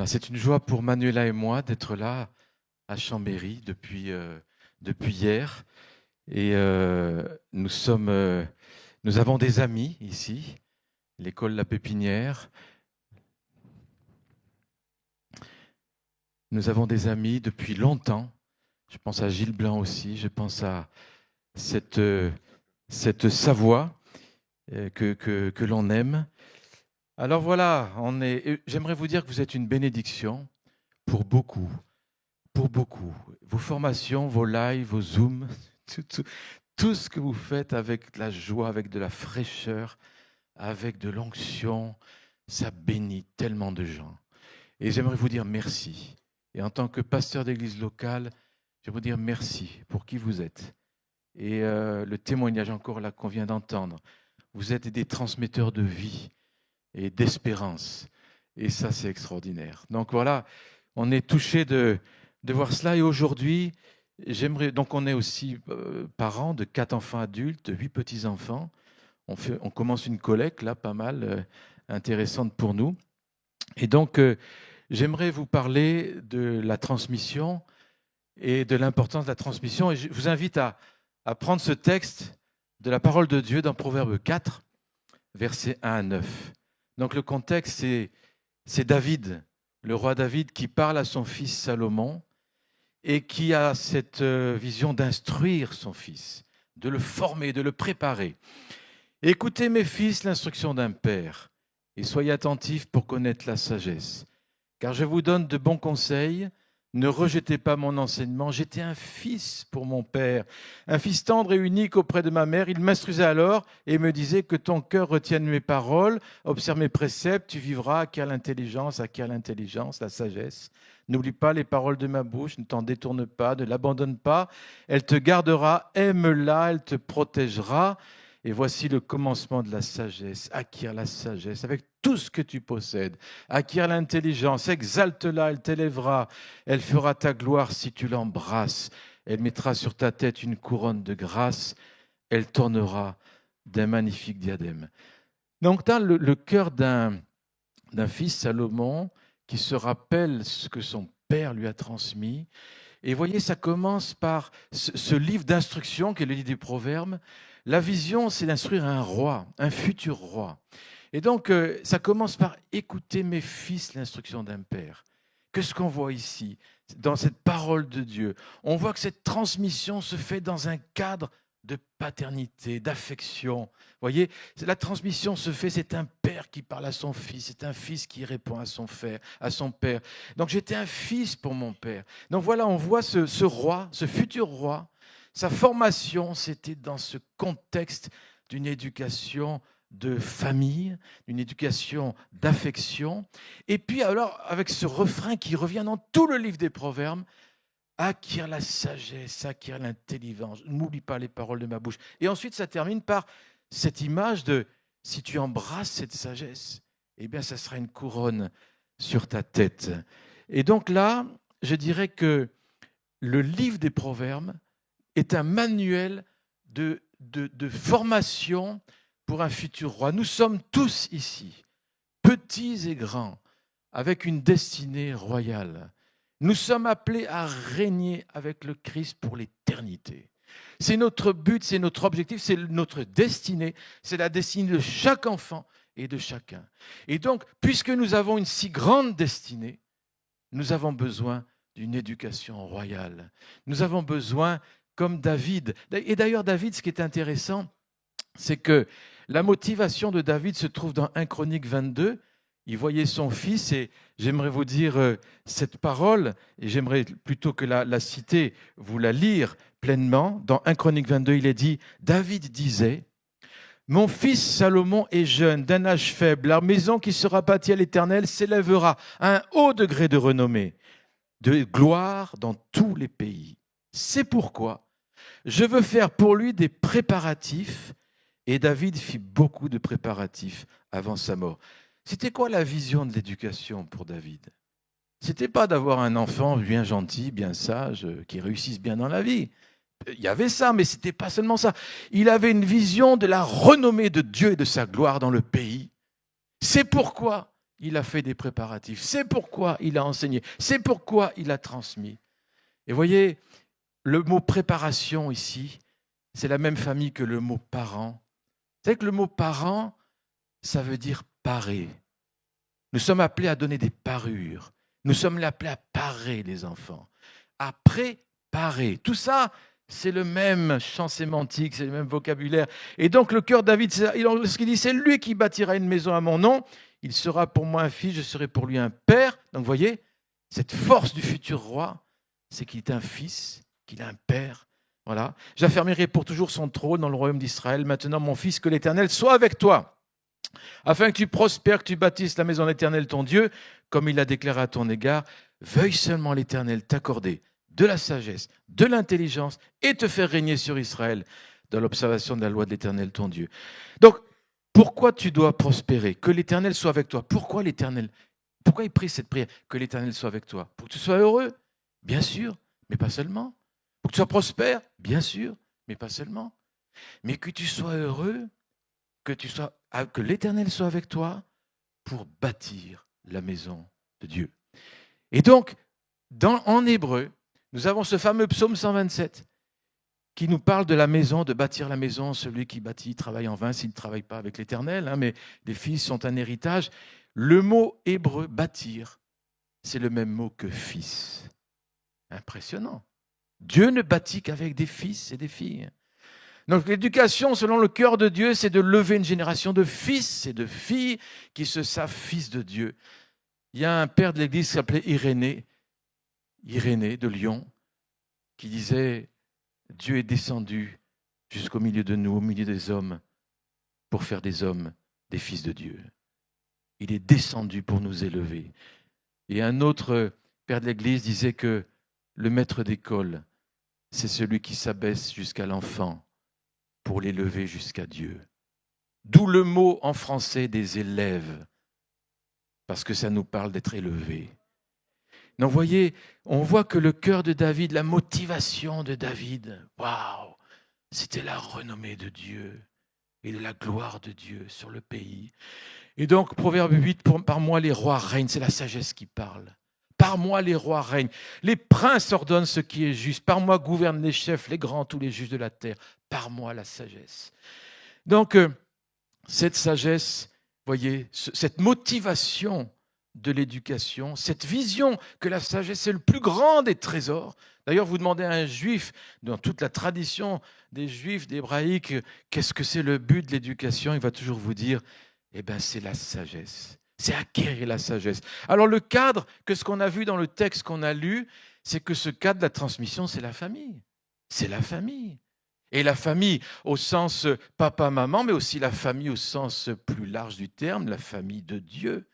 C'est une joie pour Manuela et moi d'être là à Chambéry depuis hier. Et nous avons des amis ici, l'école La Pépinière. Nous avons des amis depuis longtemps. Je pense à Gilles Blanc aussi. Je pense à cette Savoie que l'on aime. Alors voilà, j'aimerais vous dire que vous êtes une bénédiction pour beaucoup. Pour beaucoup. Vos formations, vos lives, vos Zooms, tout ce que vous faites avec de la joie, avec de la fraîcheur, avec de l'onction, ça bénit tellement de gens. Et j'aimerais vous dire merci. Et en tant que pasteur d'église locale, je vous dire merci pour qui vous êtes. Et le témoignage encore là qu'on vient d'entendre, vous êtes des transmetteurs de vie et d'espérance. Et ça, c'est extraordinaire. Donc voilà, on est touché de voir cela. Et aujourd'hui, donc on est aussi parents de 4 enfants adultes, de 8 petits-enfants. On commence une collecte, là, pas mal intéressante pour nous. Et donc, j'aimerais vous parler de la transmission et de l'importance de la transmission. Et je vous invite à prendre ce texte de la parole de Dieu dans Proverbe 4, versets 1 à 9. Donc le contexte, c'est David, le roi David, qui parle à son fils Salomon et qui a cette vision d'instruire son fils, de le former, de le préparer. Écoutez, mes fils, l'instruction d'un père, et soyez attentifs pour connaître la sagesse. Car je vous donne de bons conseils, ne rejetez pas mon enseignement. J'étais un fils pour mon père, un fils tendre et unique auprès de ma mère. Il m'instruisait alors et me disait que ton cœur retienne mes paroles, observe mes préceptes, tu vivras, acquiert l'intelligence, la sagesse. N'oublie pas les paroles de ma bouche, ne t'en détourne pas, ne l'abandonne pas. Elle te gardera, aime-la, elle te protégera. Et voici le commencement de la sagesse. Acquiert la sagesse avec tout ce que tu possèdes. Acquiert l'intelligence, exalte-la, elle t'élèvera. Elle fera ta gloire si tu l'embrasses. Elle mettra sur ta tête une couronne de grâce. Elle t'ornera d'un magnifique diadème. Donc, dans le cœur d'un fils, Salomon, qui se rappelle ce que son père lui a transmis. Et voyez, ça commence par ce livre d'instruction qui est le livre des Proverbes. La vision, c'est d'instruire un roi, un futur roi. Et donc, ça commence par écouter, mes fils, l'instruction d'un père. Qu'est-ce qu'on voit ici, dans cette parole de Dieu? On voit que cette transmission se fait dans un cadre de paternité, d'affection. Vous voyez, la transmission se fait, c'est un père qui parle à son fils, c'est un fils qui répond à son père. Donc, j'étais un fils pour mon père. Donc voilà, on voit ce roi, ce futur roi. Sa formation, c'était dans ce contexte d'une éducation de famille, d'une éducation d'affection. Et puis alors, avec ce refrain qui revient dans tout le livre des Proverbes, acquiert la sagesse, acquiert l'intelligence, n'oublie pas les paroles de ma bouche. Et ensuite, ça termine par cette image de, si tu embrasses cette sagesse, eh bien, ça sera une couronne sur ta tête. Et donc là, je dirais que le livre des Proverbes est un manuel de formation pour un futur roi. Nous sommes tous ici, petits et grands, avec une destinée royale. Nous sommes appelés à régner avec le Christ pour l'éternité. C'est notre but, c'est notre objectif, c'est notre destinée, c'est la destinée de chaque enfant et de chacun. Et donc, puisque nous avons une si grande destinée, nous avons besoin d'une éducation royale. Nous avons besoin, comme David. Et d'ailleurs, David, ce qui est intéressant, c'est que la motivation de David se trouve dans 1 Chronique 22. Il voyait son fils, et j'aimerais vous dire cette parole, et j'aimerais plutôt que la citer, vous la lire pleinement. Dans 1 Chronique 22, il est dit, David disait, « Mon fils Salomon est jeune, d'un âge faible. La maison qui sera bâtie à l'Éternel s'élèvera à un haut degré de renommée, de gloire dans tous les pays. C'est pourquoi je veux faire pour lui des préparatifs. » Et David fit beaucoup de préparatifs avant sa mort. C'était quoi la vision de l'éducation pour David? C'était pas d'avoir un enfant bien gentil, bien sage, qui réussisse bien dans la vie. Il y avait ça, mais c'était pas seulement ça. Il avait une vision de la renommée de Dieu et de sa gloire dans le pays. C'est pourquoi il a fait des préparatifs. C'est pourquoi il a enseigné. C'est pourquoi il a transmis. Et voyez, le mot préparation ici, c'est la même famille que le mot parent. Vous savez que le mot parent, ça veut dire parer. Nous sommes appelés à donner des parures. Nous sommes appelés à parer les enfants, à préparer. Tout ça, c'est le même champ sémantique, c'est le même vocabulaire. Et donc le cœur de David, lorsqu'il dit, c'est lui qui bâtira une maison à mon nom, il sera pour moi un fils, je serai pour lui un père. Donc vous voyez, cette force du futur roi, c'est qu'il est un fils, qu'il a un père. Voilà. J'affermirai pour toujours son trône dans le royaume d'Israël. Maintenant, mon fils, que l'Éternel soit avec toi, afin que tu prospères, que tu bâtisses la maison de l'Éternel ton Dieu, comme il l'a déclaré à ton égard. Veuille seulement l'Éternel t'accorder de la sagesse, de l'intelligence et te faire régner sur Israël dans l'observation de la loi de l'Éternel ton Dieu. Donc, pourquoi tu dois prospérer? Que l'Éternel soit avec toi. Pourquoi l'Éternel? Pourquoi il prie cette prière? Que l'Éternel soit avec toi. Pour que tu sois heureux, bien sûr, mais pas seulement. Pour que tu sois prospère, bien sûr, mais pas seulement. Mais que tu sois heureux, que l'Éternel soit avec toi pour bâtir la maison de Dieu. Et donc, en hébreu, nous avons ce fameux psaume 127 qui nous parle de la maison, de bâtir la maison. Celui qui bâtit travaille en vain s'il ne travaille pas avec l'Éternel, mais les fils sont un héritage. Le mot hébreu bâtir, c'est le même mot que fils. Impressionnant. Dieu ne bâtit qu'avec des fils et des filles. Donc l'éducation, selon le cœur de Dieu, c'est de lever une génération de fils et de filles qui se savent fils de Dieu. Il y a un père de l'Église qui s'appelait Irénée de Lyon, qui disait « Dieu est descendu jusqu'au milieu de nous, au milieu des hommes, pour faire des hommes des fils de Dieu. Il est descendu pour nous élever. » Et un autre père de l'Église disait que le maître d'école, c'est celui qui s'abaisse jusqu'à l'enfant pour l'élever jusqu'à Dieu. D'où le mot en français des élèves, parce que ça nous parle d'être élevés. Donc, voyez, on voit que le cœur de David, la motivation de David, waouh, c'était la renommée de Dieu et de la gloire de Dieu sur le pays. Et donc, Proverbe 8, par moi les rois règnent, c'est la sagesse qui parle. Par moi les rois règnent, les princes ordonnent ce qui est juste, par moi gouvernent les chefs, les grands, tous les juges de la terre, par moi la sagesse. Donc, cette sagesse, voyez, cette motivation de l'éducation, cette vision que la sagesse est le plus grand des trésors. D'ailleurs, vous demandez à un juif, dans toute la tradition des juifs, des hébraïques, qu'est-ce que c'est le but de l'éducation? Il va toujours vous dire, eh bien, c'est la sagesse. C'est acquérir la sagesse. Alors, le cadre, que ce qu'on a vu dans le texte qu'on a lu, c'est que ce cadre de la transmission, c'est la famille. C'est la famille. Et la famille au sens papa-maman, mais aussi la famille au sens plus large du terme, la famille de Dieu.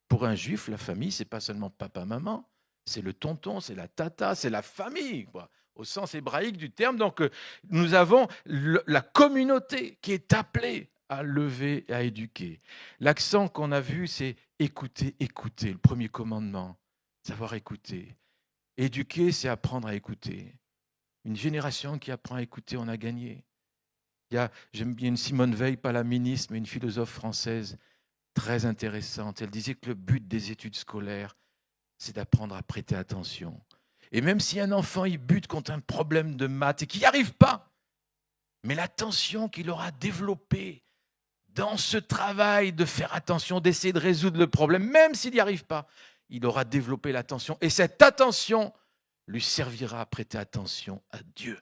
Pour un juif, la famille, ce n'est pas seulement papa-maman, c'est le tonton, c'est la tata, c'est la famille, quoi, au sens hébraïque du terme. Donc, nous avons la communauté qui est appelée à lever et à éduquer. L'accent qu'on a vu, c'est écouter, écouter, le premier commandement, savoir écouter. Éduquer, c'est apprendre à écouter. Une génération qui apprend à écouter, on a gagné. J'aime bien une Simone Veil, pas la ministre, mais une philosophe française très intéressante. Elle disait que le but des études scolaires, c'est d'apprendre à prêter attention. Et même si un enfant il bute contre un problème de maths et qu'il n'y arrive pas, mais l'attention qu'il aura développée dans ce travail de faire attention, d'essayer de résoudre le problème, même s'il n'y arrive pas, il aura développé l'attention. Et cette attention lui servira à prêter attention à Dieu.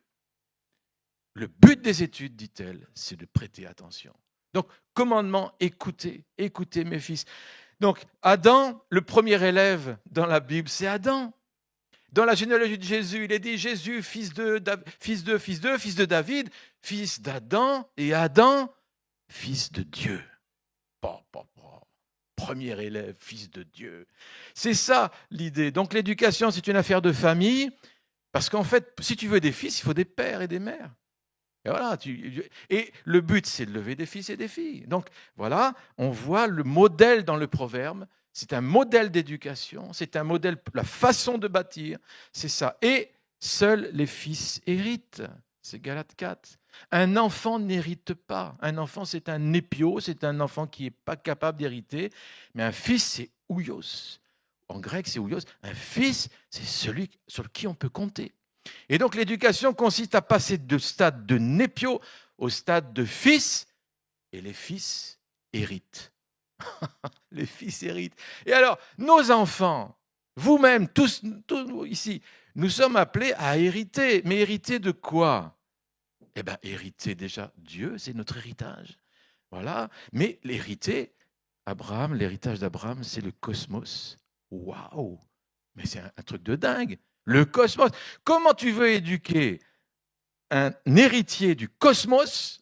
Le but des études, dit-elle, c'est de prêter attention. Donc, commandement, écoutez, écoutez mes fils. Donc, Adam, le premier élève dans la Bible, c'est Adam. Dans la généalogie de Jésus, il est dit Jésus, fils de David, fils d'Adam, et Adam, fils de Dieu. Premier élève, fils de Dieu. C'est ça l'idée. Donc, l'éducation, c'est une affaire de famille, parce qu'en fait, si tu veux des fils, il faut des pères et des mères. Et voilà, et le but, c'est de lever des fils et des filles. Donc, voilà, on voit le modèle dans le proverbe. C'est un modèle d'éducation, c'est un modèle, la façon de bâtir, c'est ça. Et seuls les fils héritent, c'est Galates 4. Un enfant n'hérite pas. Un enfant, c'est un épio, c'est un enfant qui n'est pas capable d'hériter. Mais un fils, c'est ouios. En grec, c'est ouios. Un fils, c'est celui sur qui on peut compter. Et donc, l'éducation consiste à passer de stade de népio au stade de fils. Et les fils héritent. Les fils héritent. Et alors, nos enfants, vous-même, tous ici, nous sommes appelés à hériter. Mais hériter de quoi? Eh bien, hériter déjà, Dieu, c'est notre héritage. Voilà. Mais l'héritage d'Abraham, c'est le cosmos. Waouh! Mais c'est un truc de dingue. Le cosmos. Comment tu veux éduquer un héritier du cosmos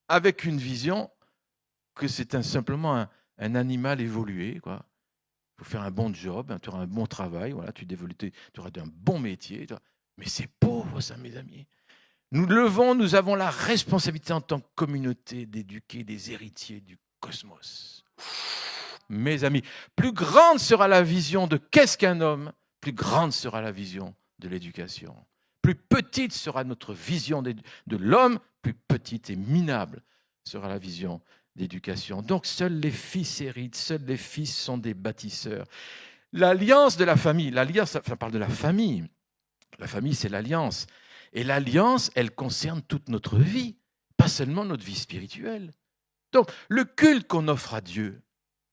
avec une vision que c'est simplement un animal évolué, quoi? Il faut faire un bon job, tu auras un bon travail, voilà, tu auras un bon métier. Mais c'est pauvre, ça, mes amis. Nous avons la responsabilité en tant que communauté d'éduquer des héritiers du cosmos. Mes amis, plus grande sera la vision de qu'est-ce qu'un homme, plus grande sera la vision de l'éducation. Plus petite sera notre vision de l'homme, plus petite et minable sera la vision d'éducation. Donc seuls les fils héritent, seuls les fils sont des bâtisseurs. L'alliance de la famille, ça parle de la famille. La famille, c'est l'alliance. Et l'alliance, elle concerne toute notre vie, pas seulement notre vie spirituelle. Donc, le culte qu'on offre à Dieu,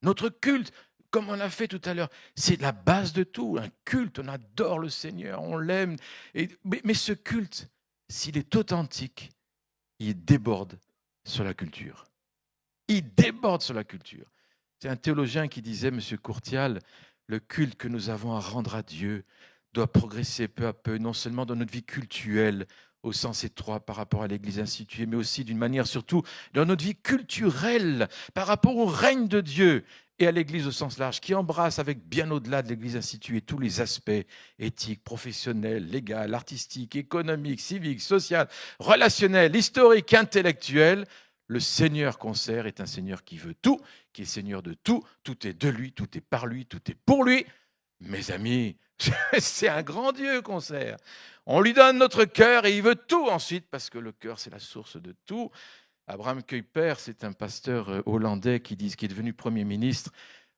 notre culte, comme on l'a fait tout à l'heure, c'est la base de tout. Un culte, on adore le Seigneur, on l'aime. Mais ce culte, s'il est authentique, il déborde sur la culture. Il déborde sur la culture. C'est un théologien qui disait, M. Courtial, le culte que nous avons à rendre à Dieu doit progresser peu à peu, non seulement dans notre vie cultuelle, au sens étroit par rapport à l'Église instituée, mais aussi d'une manière surtout dans notre vie culturelle par rapport au règne de Dieu et à l'Église au sens large, qui embrasse avec bien au-delà de l'Église instituée tous les aspects éthiques, professionnels, légaux, artistiques, économiques, civiques, sociaux, relationnels, historiques, intellectuels. Le Seigneur qu'on sert est un Seigneur qui veut tout, qui est Seigneur de tout. Tout est de lui, tout est par lui, tout est pour lui. Mes amis, c'est un grand Dieu qu'on sert. On lui donne notre cœur et il veut tout ensuite, parce que le cœur, c'est la source de tout. Abraham Kuyper, c'est un pasteur hollandais qui est devenu Premier ministre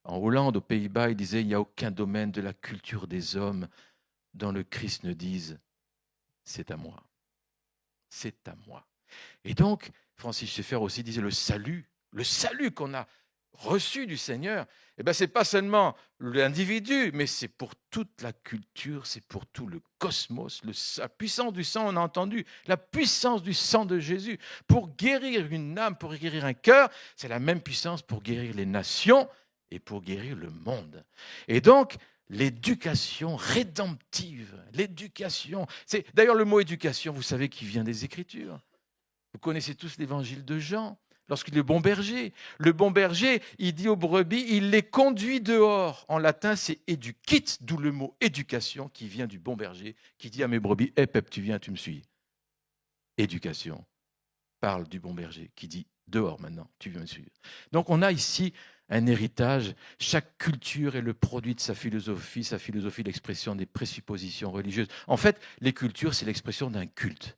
en Hollande, aux Pays-Bas. Il disait, il n'y a aucun domaine de la culture des hommes dont le Christ ne dise, c'est à moi. C'est à moi. Et donc, Francis Schaeffer aussi disait, le salut qu'on a reçu du Seigneur, ce n'est pas seulement l'individu, mais c'est pour toute la culture, c'est pour tout le cosmos. La puissance du sang, on a entendu, la puissance du sang de Jésus pour guérir une âme, pour guérir un cœur, c'est la même puissance pour guérir les nations et pour guérir le monde. Et donc, l'éducation rédemptive, c'est d'ailleurs le mot éducation, vous savez, qui vient des Écritures. Vous connaissez tous l'évangile de Jean. Lorsqu'il est bon berger, il dit aux brebis, il les conduit dehors. En latin, c'est éduquit, d'où le mot éducation qui vient du bon berger, qui dit à mes brebis, hé Pep, tu viens, tu me suis. Éducation parle du bon berger, qui dit dehors maintenant, tu viens me suivre. Donc on a ici un héritage. Chaque culture est le produit de sa philosophie, l'expression des présuppositions religieuses. En fait, les cultures, c'est l'expression d'un culte.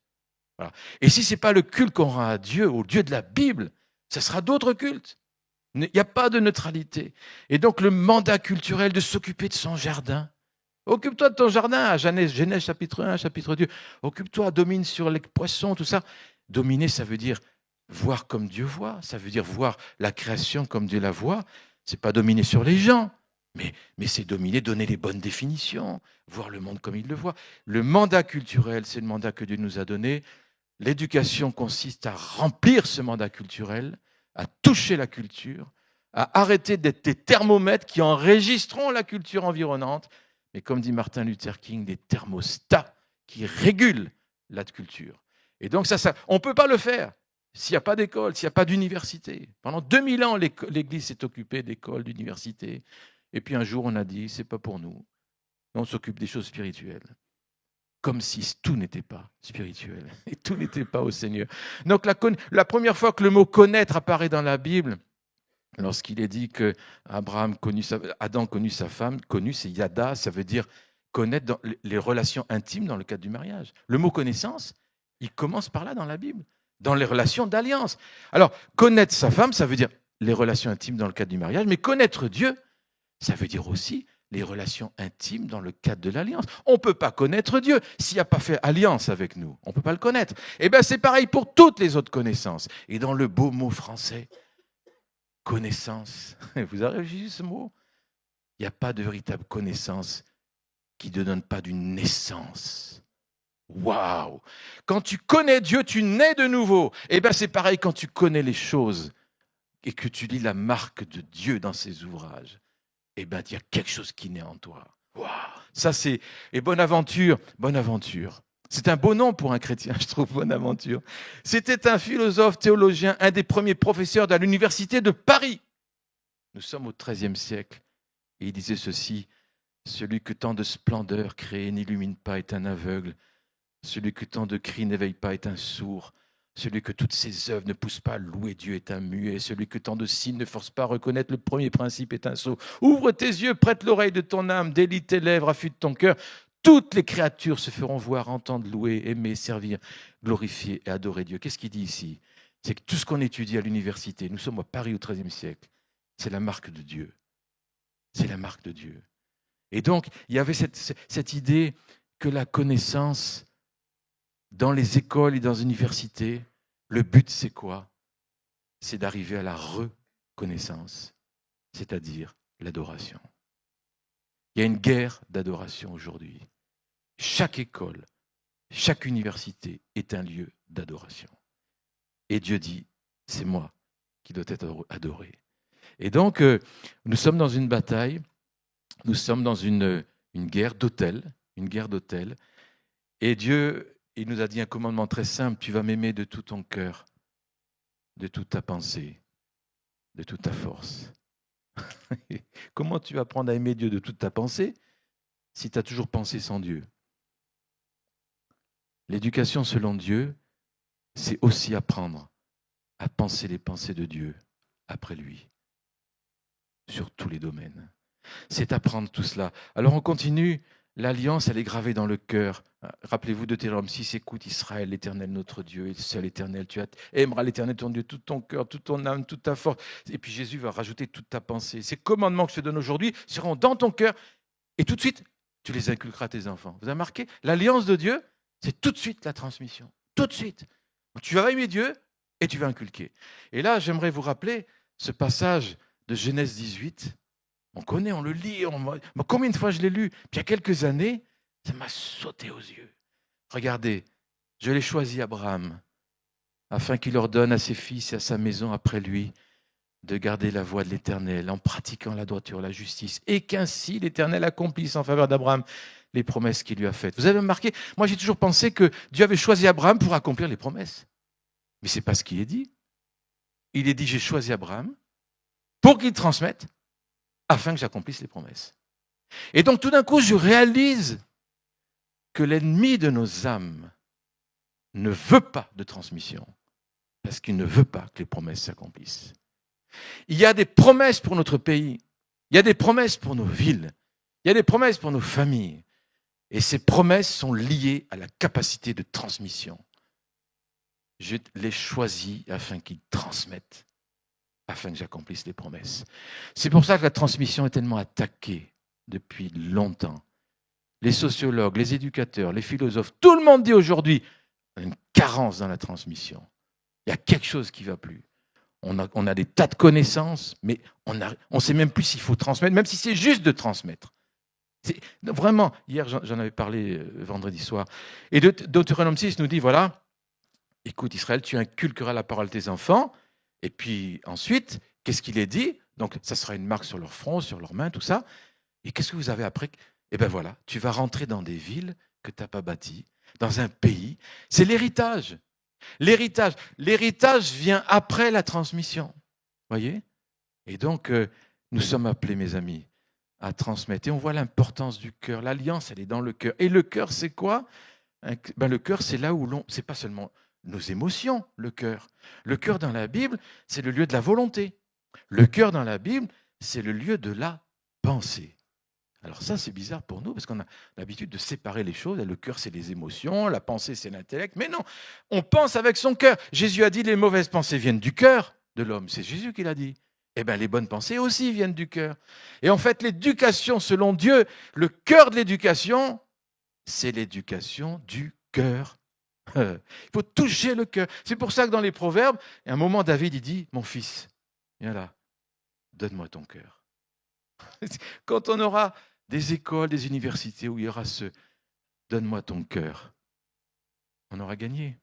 Voilà. Et si ce n'est pas le culte qu'on rend à Dieu, au Dieu de la Bible, ce sera d'autres cultes. Il n'y a pas de neutralité. Et donc le mandat culturel de s'occuper de son jardin. Occupe-toi de ton jardin, à Genèse chapitre 1, chapitre 2. Occupe-toi, domine sur les poissons, tout ça. Dominer, ça veut dire voir comme Dieu voit. Ça veut dire voir la création comme Dieu la voit. Ce n'est pas dominer sur les gens, mais c'est dominer, donner les bonnes définitions, voir le monde comme il le voit. Le mandat culturel, c'est le mandat que Dieu nous a donné. L'éducation consiste à remplir ce mandat culturel, à toucher la culture, à arrêter d'être des thermomètres qui enregistreront la culture environnante, mais comme dit Martin Luther King, des thermostats qui régulent la culture. Et donc ça on ne peut pas le faire s'il n'y a pas d'école, s'il n'y a pas d'université. Pendant 2000 ans, l'Église s'est occupée d'écoles, d'universités. Et puis un jour, on a dit, c'est pas pour nous. On s'occupe des choses spirituelles. Comme si tout n'était pas spirituel et tout n'était pas au Seigneur. Donc la première fois que le mot connaître apparaît dans la Bible, lorsqu'il est dit que Adam connut sa femme, connu c'est yada, ça veut dire connaître dans les relations intimes dans le cadre du mariage. Le mot connaissance Il commence par là dans la Bible, dans les relations d'alliance. Alors, connaître sa femme, ça veut dire les relations intimes dans le cadre du mariage, mais connaître Dieu, ça veut dire aussi les relations intimes dans le cadre de l'alliance. On ne peut pas connaître Dieu s'il n'a pas fait alliance avec nous. On ne peut pas le connaître. Eh bien, c'est pareil pour toutes les autres connaissances. Et dans le beau mot français, connaissance, vous avez vu ce mot? Il n'y a pas de véritable connaissance qui ne donne pas d'une naissance. Waouh! Quand tu connais Dieu, tu nais de nouveau. Eh bien, c'est pareil quand tu connais les choses et que tu lis la marque de Dieu dans ses ouvrages. Eh bien, il y a quelque chose qui naît en toi. Waouh! Ça, c'est... Et Bonaventure, Bonaventure. C'est un beau nom pour un chrétien, je trouve, Bonaventure. C'était un philosophe, théologien, un des premiers professeurs de l'université de Paris. Nous sommes au XIIIe siècle. Et il disait ceci: celui que tant de splendeur créée n'illumine pas est un aveugle. Celui que tant de cris n'éveille pas est un sourd. Celui que toutes ses œuvres ne poussent pas à louer Dieu est un muet. Celui que tant de signes ne force pas à reconnaître le premier principe est un sot. Ouvre tes yeux, prête l'oreille de ton âme, délie tes lèvres, affûte ton cœur. Toutes les créatures se feront voir, entendre, louer, aimer, servir, glorifier et adorer Dieu. Qu'est-ce qu'il dit ici? C'est que tout ce qu'on étudie à l'université, nous sommes à Paris au XIIIe siècle, c'est la marque de Dieu. C'est la marque de Dieu. Et donc, il y avait cette idée que la connaissance, dans les écoles et dans les universités, le but, c'est quoi? C'est d'arriver à la reconnaissance, c'est-à-dire l'adoration. Il y a une guerre d'adoration aujourd'hui. Chaque école, chaque université est un lieu d'adoration. Et Dieu dit, c'est moi qui dois être adoré. Et donc, nous sommes dans une bataille, nous sommes dans une guerre d'autel, Et Dieu, il nous a dit un commandement très simple: tu vas m'aimer de tout ton cœur, de toute ta pensée, de toute ta force. Comment tu vas apprendre à aimer Dieu de toute ta pensée si tu as toujours pensé sans Dieu? L'éducation selon Dieu, c'est aussi apprendre à penser les pensées de Dieu après lui, sur tous les domaines. C'est apprendre tout cela. Alors on continue. L'alliance, elle est gravée dans le cœur. Rappelez-vous de Deutéronome 6, écoute Israël, l'Éternel notre Dieu est le seul Éternel. Tu aimeras l'Éternel ton Dieu, tout ton cœur, toute ton âme, toute ta force. Et puis Jésus va rajouter toute ta pensée. Ces commandements que je te donne aujourd'hui seront dans ton cœur. Et tout de suite, tu les inculqueras à tes enfants. Vous avez remarqué? L'alliance de Dieu, c'est tout de suite la transmission. Tout de suite. Tu vas aimer Dieu et tu vas inculquer. Et là, j'aimerais vous rappeler ce passage de Genèse 18. On connaît, on le lit. Combien de fois je l'ai lu? Puis il y a quelques années, ça m'a sauté aux yeux. Regardez, je l'ai choisi Abraham, afin qu'il ordonne à ses fils et à sa maison après lui de garder la voie de l'Éternel en pratiquant la droiture, la justice, et qu'ainsi l'Éternel accomplisse en faveur d'Abraham les promesses qu'il lui a faites. Vous avez remarqué, moi j'ai toujours pensé que Dieu avait choisi Abraham pour accomplir les promesses. Mais ce n'est pas ce qu'il est dit. Il est dit, j'ai choisi Abraham pour qu'il transmette, afin que j'accomplisse les promesses. Et donc tout d'un coup, je réalise que l'ennemi de nos âmes ne veut pas de transmission, parce qu'il ne veut pas que les promesses s'accomplissent. Il y a des promesses pour notre pays, il y a des promesses pour nos villes, il y a des promesses pour nos familles, et ces promesses sont liées à la capacité de transmission. Je les choisis afin qu'ils transmettent, afin que j'accomplisse les promesses. C'est pour ça que la transmission est tellement attaquée depuis longtemps. Les sociologues, les éducateurs, les philosophes, tout le monde dit aujourd'hui une carence dans la transmission. Il y a quelque chose qui ne va plus. On a des tas de connaissances, mais on ne sait même plus s'il faut transmettre, même si c'est juste de transmettre. Vraiment, hier j'en avais parlé vendredi soir. Et Deutéronome 6 nous dit, voilà, écoute Israël, tu inculqueras la parole à tes enfants, et puis ensuite, qu'est-ce qu'il est dit? Donc ça sera une marque sur leur front, sur leurs mains, tout ça. Et qu'est-ce que vous avez après? Eh bien voilà, tu vas rentrer dans des villes que tu n'as pas bâties, dans un pays. C'est l'héritage. L'héritage vient après la transmission. Voyez? Et donc, nous sommes appelés, mes amis, à transmettre. Et on voit l'importance du cœur. L'alliance, elle est dans le cœur. Et le cœur, c'est quoi? Le cœur, c'est là où c'est pas seulement nos émotions, le cœur. Le cœur dans la Bible, c'est le lieu de la volonté. Le cœur dans la Bible, c'est le lieu de la pensée. Alors ça, c'est bizarre pour nous, parce qu'on a l'habitude de séparer les choses. Le cœur, c'est les émotions, la pensée, c'est l'intellect. Mais non, on pense avec son cœur. Jésus a dit, les mauvaises pensées viennent du cœur de l'homme. C'est Jésus qui l'a dit. Eh bien, les bonnes pensées aussi viennent du cœur. Et en fait, l'éducation, selon Dieu, le cœur de l'éducation, c'est l'éducation du cœur. Il faut toucher le cœur. C'est pour ça que dans les Proverbes, à un moment, David, il dit, mon fils, viens là, donne-moi ton cœur. Quand on aura des écoles, des universités où il y aura ce « donne-moi ton cœur », on aura gagné.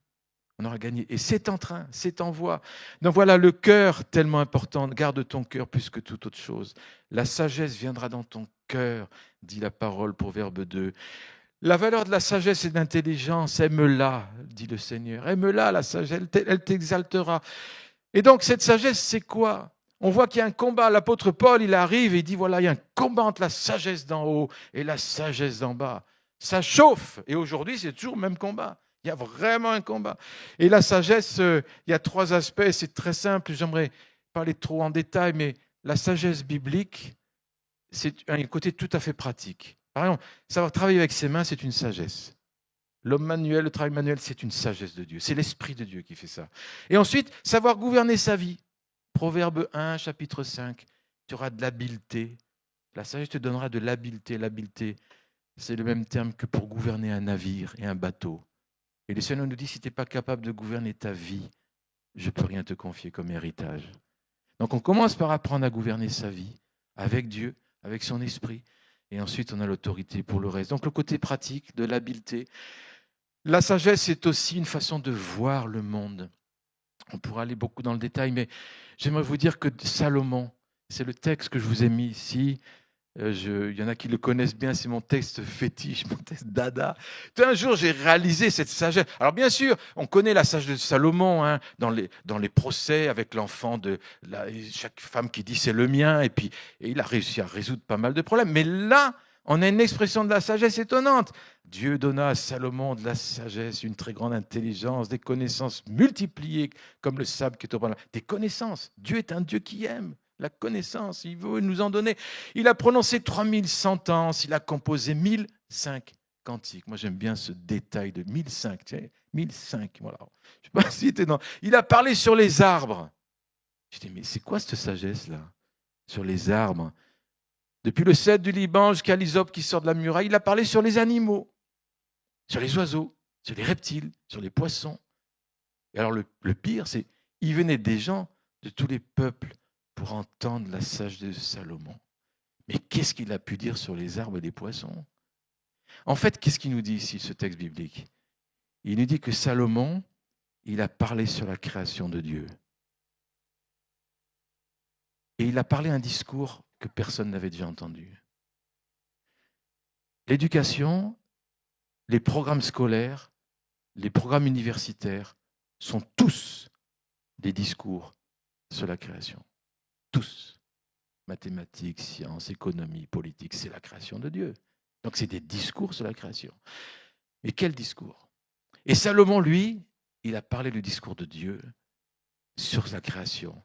On aura gagné. Et c'est en train, c'est en voie. Donc voilà, le cœur, tellement important. Garde ton cœur plus que toute autre chose. La sagesse viendra dans ton cœur, dit la parole, Proverbe 2. La valeur de la sagesse et de l'intelligence, aime-la, dit le Seigneur. Aime-la, la sagesse, elle t'exaltera. Et donc, cette sagesse, c'est quoi? On voit qu'il y a un combat. L'apôtre Paul, il arrive et il dit, voilà, il y a un combat entre la sagesse d'en haut et la sagesse d'en bas. Ça chauffe. Et aujourd'hui, c'est toujours le même combat. Il y a vraiment un combat. Et la sagesse, il y a 3 aspects. C'est très simple. J'aimerais parler trop en détail, mais la sagesse biblique, c'est un côté tout à fait pratique. Par exemple, savoir travailler avec ses mains, c'est une sagesse. L'homme manuel, le travail manuel, c'est une sagesse de Dieu. C'est l'Esprit de Dieu qui fait ça. Et ensuite, savoir gouverner sa vie. Proverbe 1, chapitre 5, tu auras de l'habileté. La sagesse te donnera de l'habileté. L'habileté, c'est le même terme que pour gouverner un navire et un bateau. Et le Seigneur nous dit, si tu n'es pas capable de gouverner ta vie, je ne peux rien te confier comme héritage. Donc on commence par apprendre à gouverner sa vie avec Dieu, avec son esprit. Et ensuite, on a l'autorité pour le reste. Donc le côté pratique de l'habileté. La sagesse est aussi une façon de voir le monde. On pourra aller beaucoup dans le détail, mais j'aimerais vous dire que Salomon, c'est le texte que je vous ai mis ici. Il y en a qui le connaissent bien, c'est mon texte fétiche, mon texte dada. Un jour, j'ai réalisé cette sagesse. Alors bien sûr, on connaît la sagesse de Salomon hein, dans les procès avec l'enfant de chaque femme qui dit c'est le mien, et il a réussi à résoudre pas mal de problèmes. Mais là, on a une expression de la sagesse étonnante. Dieu donna à Salomon de la sagesse, une très grande intelligence, des connaissances multipliées comme le sable qui est au bord de la mer. Des connaissances. Dieu est un Dieu qui aime la connaissance. Il veut nous en donner. Il a prononcé 3100 sentences. Il a composé 1005 cantiques. Moi, j'aime bien ce détail de 1005. Tu sais, 1005. Voilà. Je sais pas si c'était dans... Il a parlé sur les arbres. Je dis, mais c'est quoi cette sagesse-là sur les arbres? Depuis le cèdre du Liban jusqu'à l'hysope qui sort de la muraille, il a parlé sur les animaux, sur les oiseaux, sur les reptiles, sur les poissons. Et alors le pire, c'est qu'il venait des gens de tous les peuples pour entendre la sagesse de Salomon. Mais qu'est-ce qu'il a pu dire sur les arbres et les poissons? En fait, qu'est-ce qu'il nous dit ici, ce texte biblique? Il nous dit que Salomon, il a parlé sur la création de Dieu. Et il a parlé un discours que personne n'avait déjà entendu. L'éducation, les programmes scolaires, les programmes universitaires sont tous des discours sur la création. Tous. Mathématiques, sciences, économie, politique, c'est la création de Dieu. Donc c'est des discours sur la création. Mais quel discours? Et Salomon, lui, il a parlé du discours de Dieu sur la création.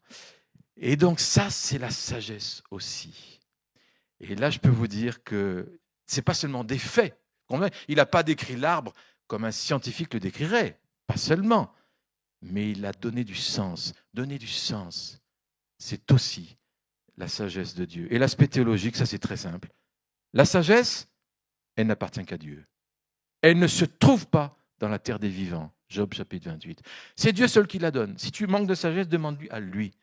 Et donc ça, c'est la sagesse aussi. Et là, je peux vous dire que ce n'est pas seulement des faits. Il n'a pas décrit l'arbre comme un scientifique le décrirait, pas seulement. Mais il a donné du sens. Donner du sens, c'est aussi la sagesse de Dieu. Et l'aspect théologique, ça c'est très simple. La sagesse, elle n'appartient qu'à Dieu. Elle ne se trouve pas dans la terre des vivants. Job chapitre 28. C'est Dieu seul qui la donne. Si tu manques de sagesse, demande-lui à lui.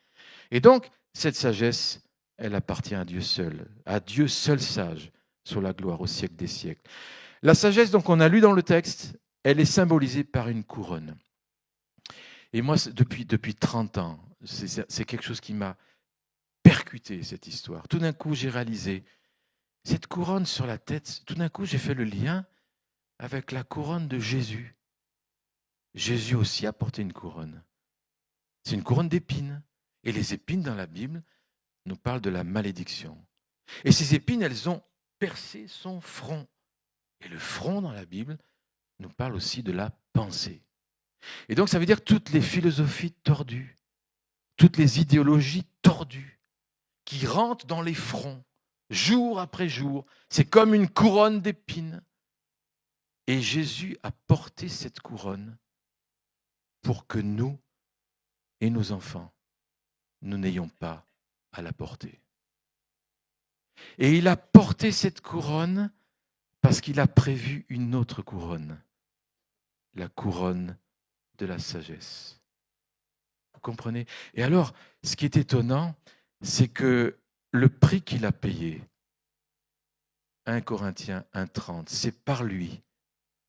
Et donc, cette sagesse, elle appartient à Dieu seul sage, sur la gloire au siècle des siècles. La sagesse, donc, on a lu dans le texte, elle est symbolisée par une couronne. Et moi, depuis 30 ans, c'est quelque chose qui m'a percuté, cette histoire. Tout d'un coup, j'ai réalisé, cette couronne sur la tête, tout d'un coup, j'ai fait le lien avec la couronne de Jésus. Jésus aussi a porté une couronne. C'est une couronne d'épines. Et les épines dans la Bible nous parlent de la malédiction. Et ces épines, elles ont percé son front. Et le front dans la Bible nous parle aussi de la pensée. Et donc ça veut dire toutes les philosophies tordues, toutes les idéologies tordues qui rentrent dans les fronts, jour après jour. C'est comme une couronne d'épines. Et Jésus a porté cette couronne pour que nous et nos enfants, nous n'ayons pas à la porter. Et il a porté cette couronne parce qu'il a prévu une autre couronne, la couronne de la sagesse. Vous comprenez? Et alors, ce qui est étonnant, c'est que le prix qu'il a payé, 1 Corinthiens 1,30, c'est par lui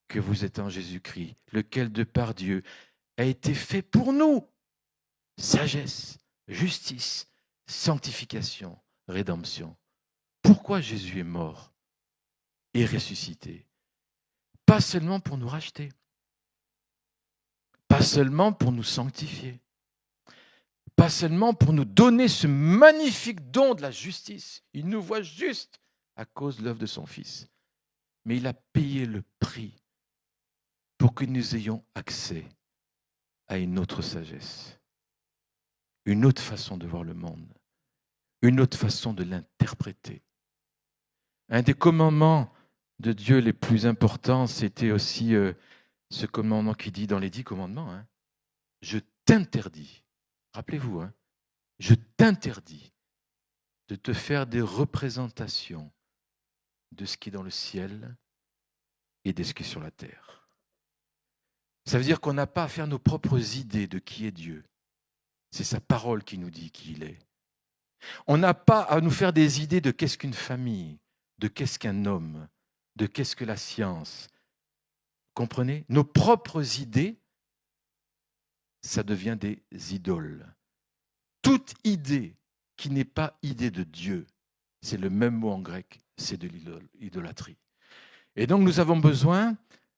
que vous êtes en Jésus-Christ, lequel de par Dieu a été fait pour nous. Sagesse, justice, sanctification, rédemption. Pourquoi Jésus est mort et ressuscité? Pas seulement pour nous racheter, pas seulement pour nous sanctifier, pas seulement pour nous donner ce magnifique don de la justice. Il nous voit juste à cause de l'œuvre de son Fils. Mais il a payé le prix pour que nous ayons accès à une autre sagesse, une autre façon de voir le monde, une autre façon de l'interpréter. Un des commandements de Dieu les plus importants, c'était aussi ce commandement qui dit dans les 10 commandements, je t'interdis, rappelez-vous, je t'interdis de te faire des représentations de ce qui est dans le ciel et de ce qui est sur la terre. Ça veut dire qu'on n'a pas à faire nos propres idées de qui est Dieu. C'est sa parole qui nous dit qui il est. On n'a pas à nous faire des idées de qu'est-ce qu'une famille, de qu'est-ce qu'un homme, de qu'est-ce que la science. Comprenez? Nos propres idées, ça devient des idoles. Toute idée qui n'est pas idée de Dieu, c'est le même mot en grec, c'est de l'idolâtrie. Et donc nous avons besoin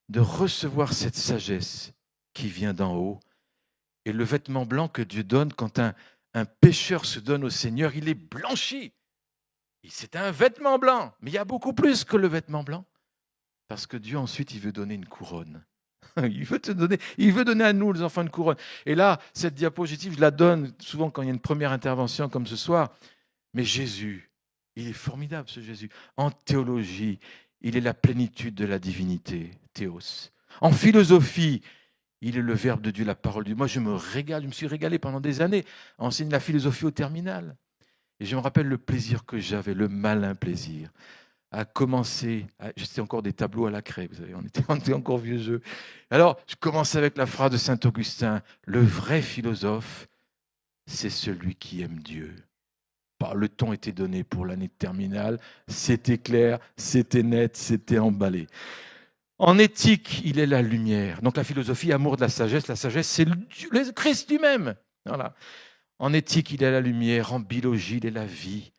de recevoir cette sagesse qui vient d'en haut. Et le vêtement blanc que Dieu donne quand un pécheur se donne au Seigneur, il est blanchi. Et c'est un vêtement blanc, mais il y a beaucoup plus que le vêtement blanc. Parce que Dieu ensuite, il veut donner une couronne. Il veut donner à nous, les enfants, une couronne. Et là, cette diapositive, je la donne souvent quand il y a une première intervention comme ce soir. Mais Jésus, il est formidable, ce Jésus. En théologie, il est la plénitude de la divinité, théos. En philosophie, il est le Verbe de Dieu, la parole de Dieu. Moi, je me suis régalé pendant des années à enseigner la philosophie au terminal. Et je me rappelle le plaisir que j'avais, le malin plaisir, à commencer, j'étais encore des tableaux à la craie, vous savez, on était encore vieux jeu. Alors, je commençais avec la phrase de saint Augustin, le vrai philosophe, c'est celui qui aime Dieu. Le ton était donné pour l'année de terminale, c'était clair, c'était net, c'était emballé. En éthique, il est la lumière. Donc la philosophie, amour de la sagesse, c'est le Christ lui-même. Voilà. En éthique, il est la lumière, en biologie, il est la vie,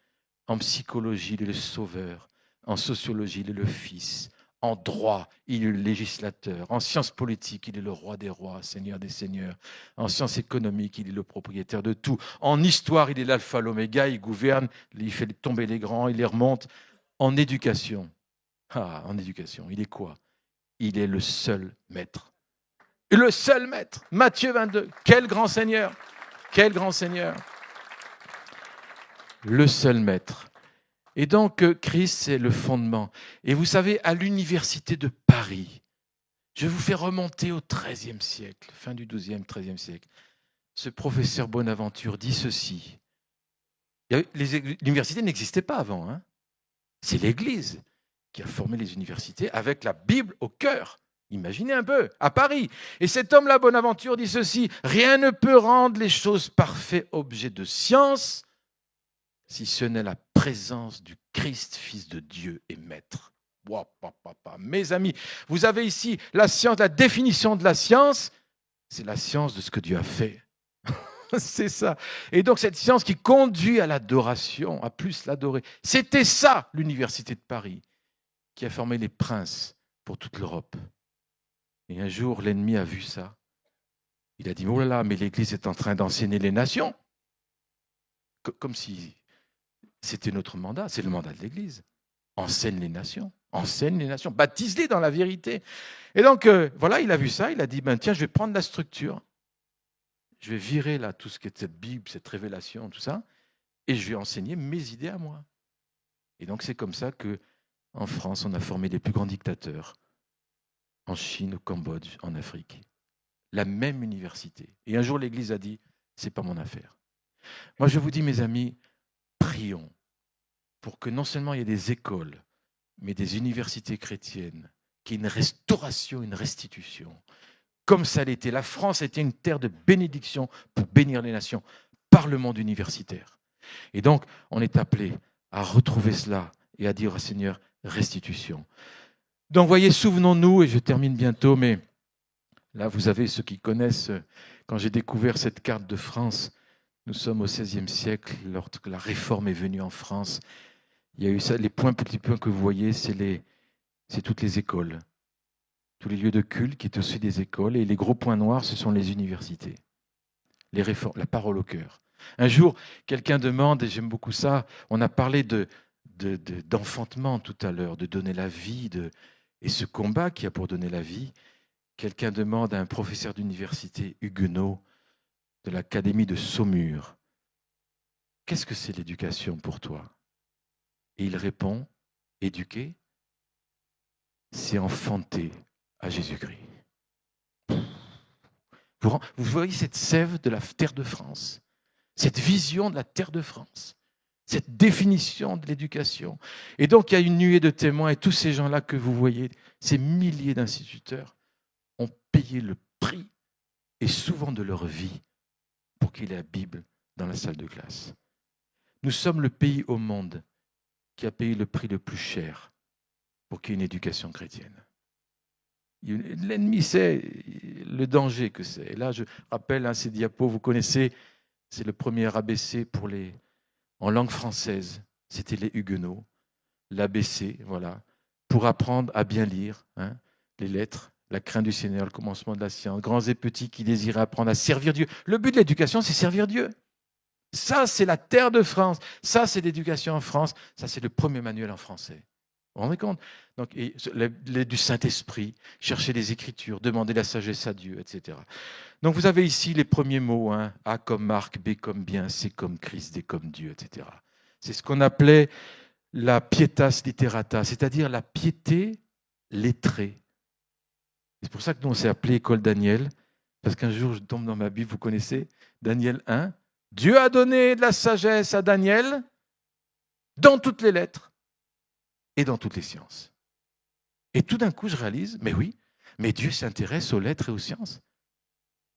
en psychologie, il est le sauveur, en sociologie, il est le fils, en droit, il est le législateur, en sciences politiques, il est le roi des rois, seigneur des seigneurs, en sciences économiques, il est le propriétaire de tout, en histoire, il est l'alpha, l'oméga, il gouverne, il fait tomber les grands, il les remonte. En éducation, il est quoi? Il est le seul maître. Le seul maître. Matthieu 22. Quel grand Seigneur. Quel grand Seigneur. Le seul maître. Et donc, Christ, c'est le fondement. Et vous savez, à l'université de Paris, je vous fais remonter au XIIIe siècle, fin du XIIe, XIIIe siècle. Ce professeur Bonaventure dit ceci. L'université n'existait pas avant. C'est l'Église qui a formé les universités avec la Bible au cœur. Imaginez un peu, à Paris. Et cet homme-là, Bonaventure, dit ceci, « Rien ne peut rendre les choses parfaites objet de science si ce n'est la présence du Christ, Fils de Dieu et Maître. » Mes amis, vous avez ici la science, la définition de la science, c'est la science de ce que Dieu a fait. C'est ça. Et donc cette science qui conduit à l'adoration, à plus l'adorer. C'était ça, l'université de Paris, qui a formé les princes pour toute l'Europe. Et un jour, l'ennemi a vu ça. Il a dit, oh là là, mais l'Église est en train d'enseigner les nations. Comme si c'était notre mandat, c'est le mandat de l'Église. Enseigne les nations, baptise-les dans la vérité. Et donc, voilà, il a vu ça, il a dit, tiens, je vais prendre la structure. Je vais virer là tout ce qui est cette Bible, cette révélation, tout ça, et je vais enseigner mes idées à moi. Et donc c'est comme ça qu'en France, on a formé les plus grands dictateurs, en Chine, au Cambodge, en Afrique. La même université. Et un jour, l'Église a dit, c'est pas mon affaire. Moi, je vous dis, mes amis, prions pour que non seulement il y ait des écoles, mais des universités chrétiennes, qu'il y ait une restauration, une restitution. Comme ça l'était. La France était une terre de bénédiction pour bénir les nations par le monde universitaire. Et donc, on est appelé à retrouver cela et à dire au Seigneur, restitution. Donc, voyez, souvenons-nous, et je termine bientôt, mais là, vous avez ceux qui connaissent, quand j'ai découvert cette carte de France, nous sommes au XVIe siècle, lorsque la réforme est venue en France. Il y a eu ça, les petits points que vous voyez, c'est toutes les écoles, tous les lieux de culte qui étaient aussi des écoles, et les gros points noirs, ce sont les universités, les réformes, la parole au cœur. Un jour, quelqu'un demande, et j'aime beaucoup ça, on a parlé d'enfantement tout à l'heure, de donner la vie, et ce combat qu'il y a pour donner la vie. Quelqu'un demande à un professeur d'université huguenot de l'académie de Saumur, « Qu'est-ce que c'est l'éducation pour toi ?» Et il répond, « Éduquer, c'est enfanter à Jésus-Christ. » Vous voyez cette sève de la terre de France, cette vision de la terre de France, cette définition de l'éducation. Et donc, il y a une nuée de témoins, et tous ces gens-là que vous voyez, ces milliers d'instituteurs, ont payé le prix, et souvent de leur vie, pour qu'il y ait la Bible dans la salle de classe. Nous sommes le pays au monde qui a payé le prix le plus cher pour qu'il y ait une éducation chrétienne. L'ennemi sait le danger que c'est. Et là, je rappelle ces diapos, vous connaissez, c'est le premier ABC en langue française. C'était les Huguenots, l'ABC, voilà, pour apprendre à bien lire les lettres. La crainte du Seigneur, le commencement de la science, grands et petits qui désiraient apprendre à servir Dieu. Le but de l'éducation, c'est servir Dieu. Ça, c'est la terre de France. Ça, c'est l'éducation en France. Ça, c'est le premier manuel en français. Vous vous rendez compte ? Donc, du Saint-Esprit, chercher les Écritures, demander la sagesse à Dieu, etc. Donc, vous avez ici les premiers mots, A comme Marc, B comme bien, C comme Christ, D comme Dieu, etc. C'est ce qu'on appelait la pietas literata, c'est-à-dire la piété lettrée. C'est pour ça que nous, on s'est appelé École Daniel, parce qu'un jour, je tombe dans ma Bible, vous connaissez, Daniel 1. Dieu a donné de la sagesse à Daniel dans toutes les lettres et dans toutes les sciences. Et tout d'un coup, je réalise, mais oui, mais Dieu s'intéresse aux lettres et aux sciences.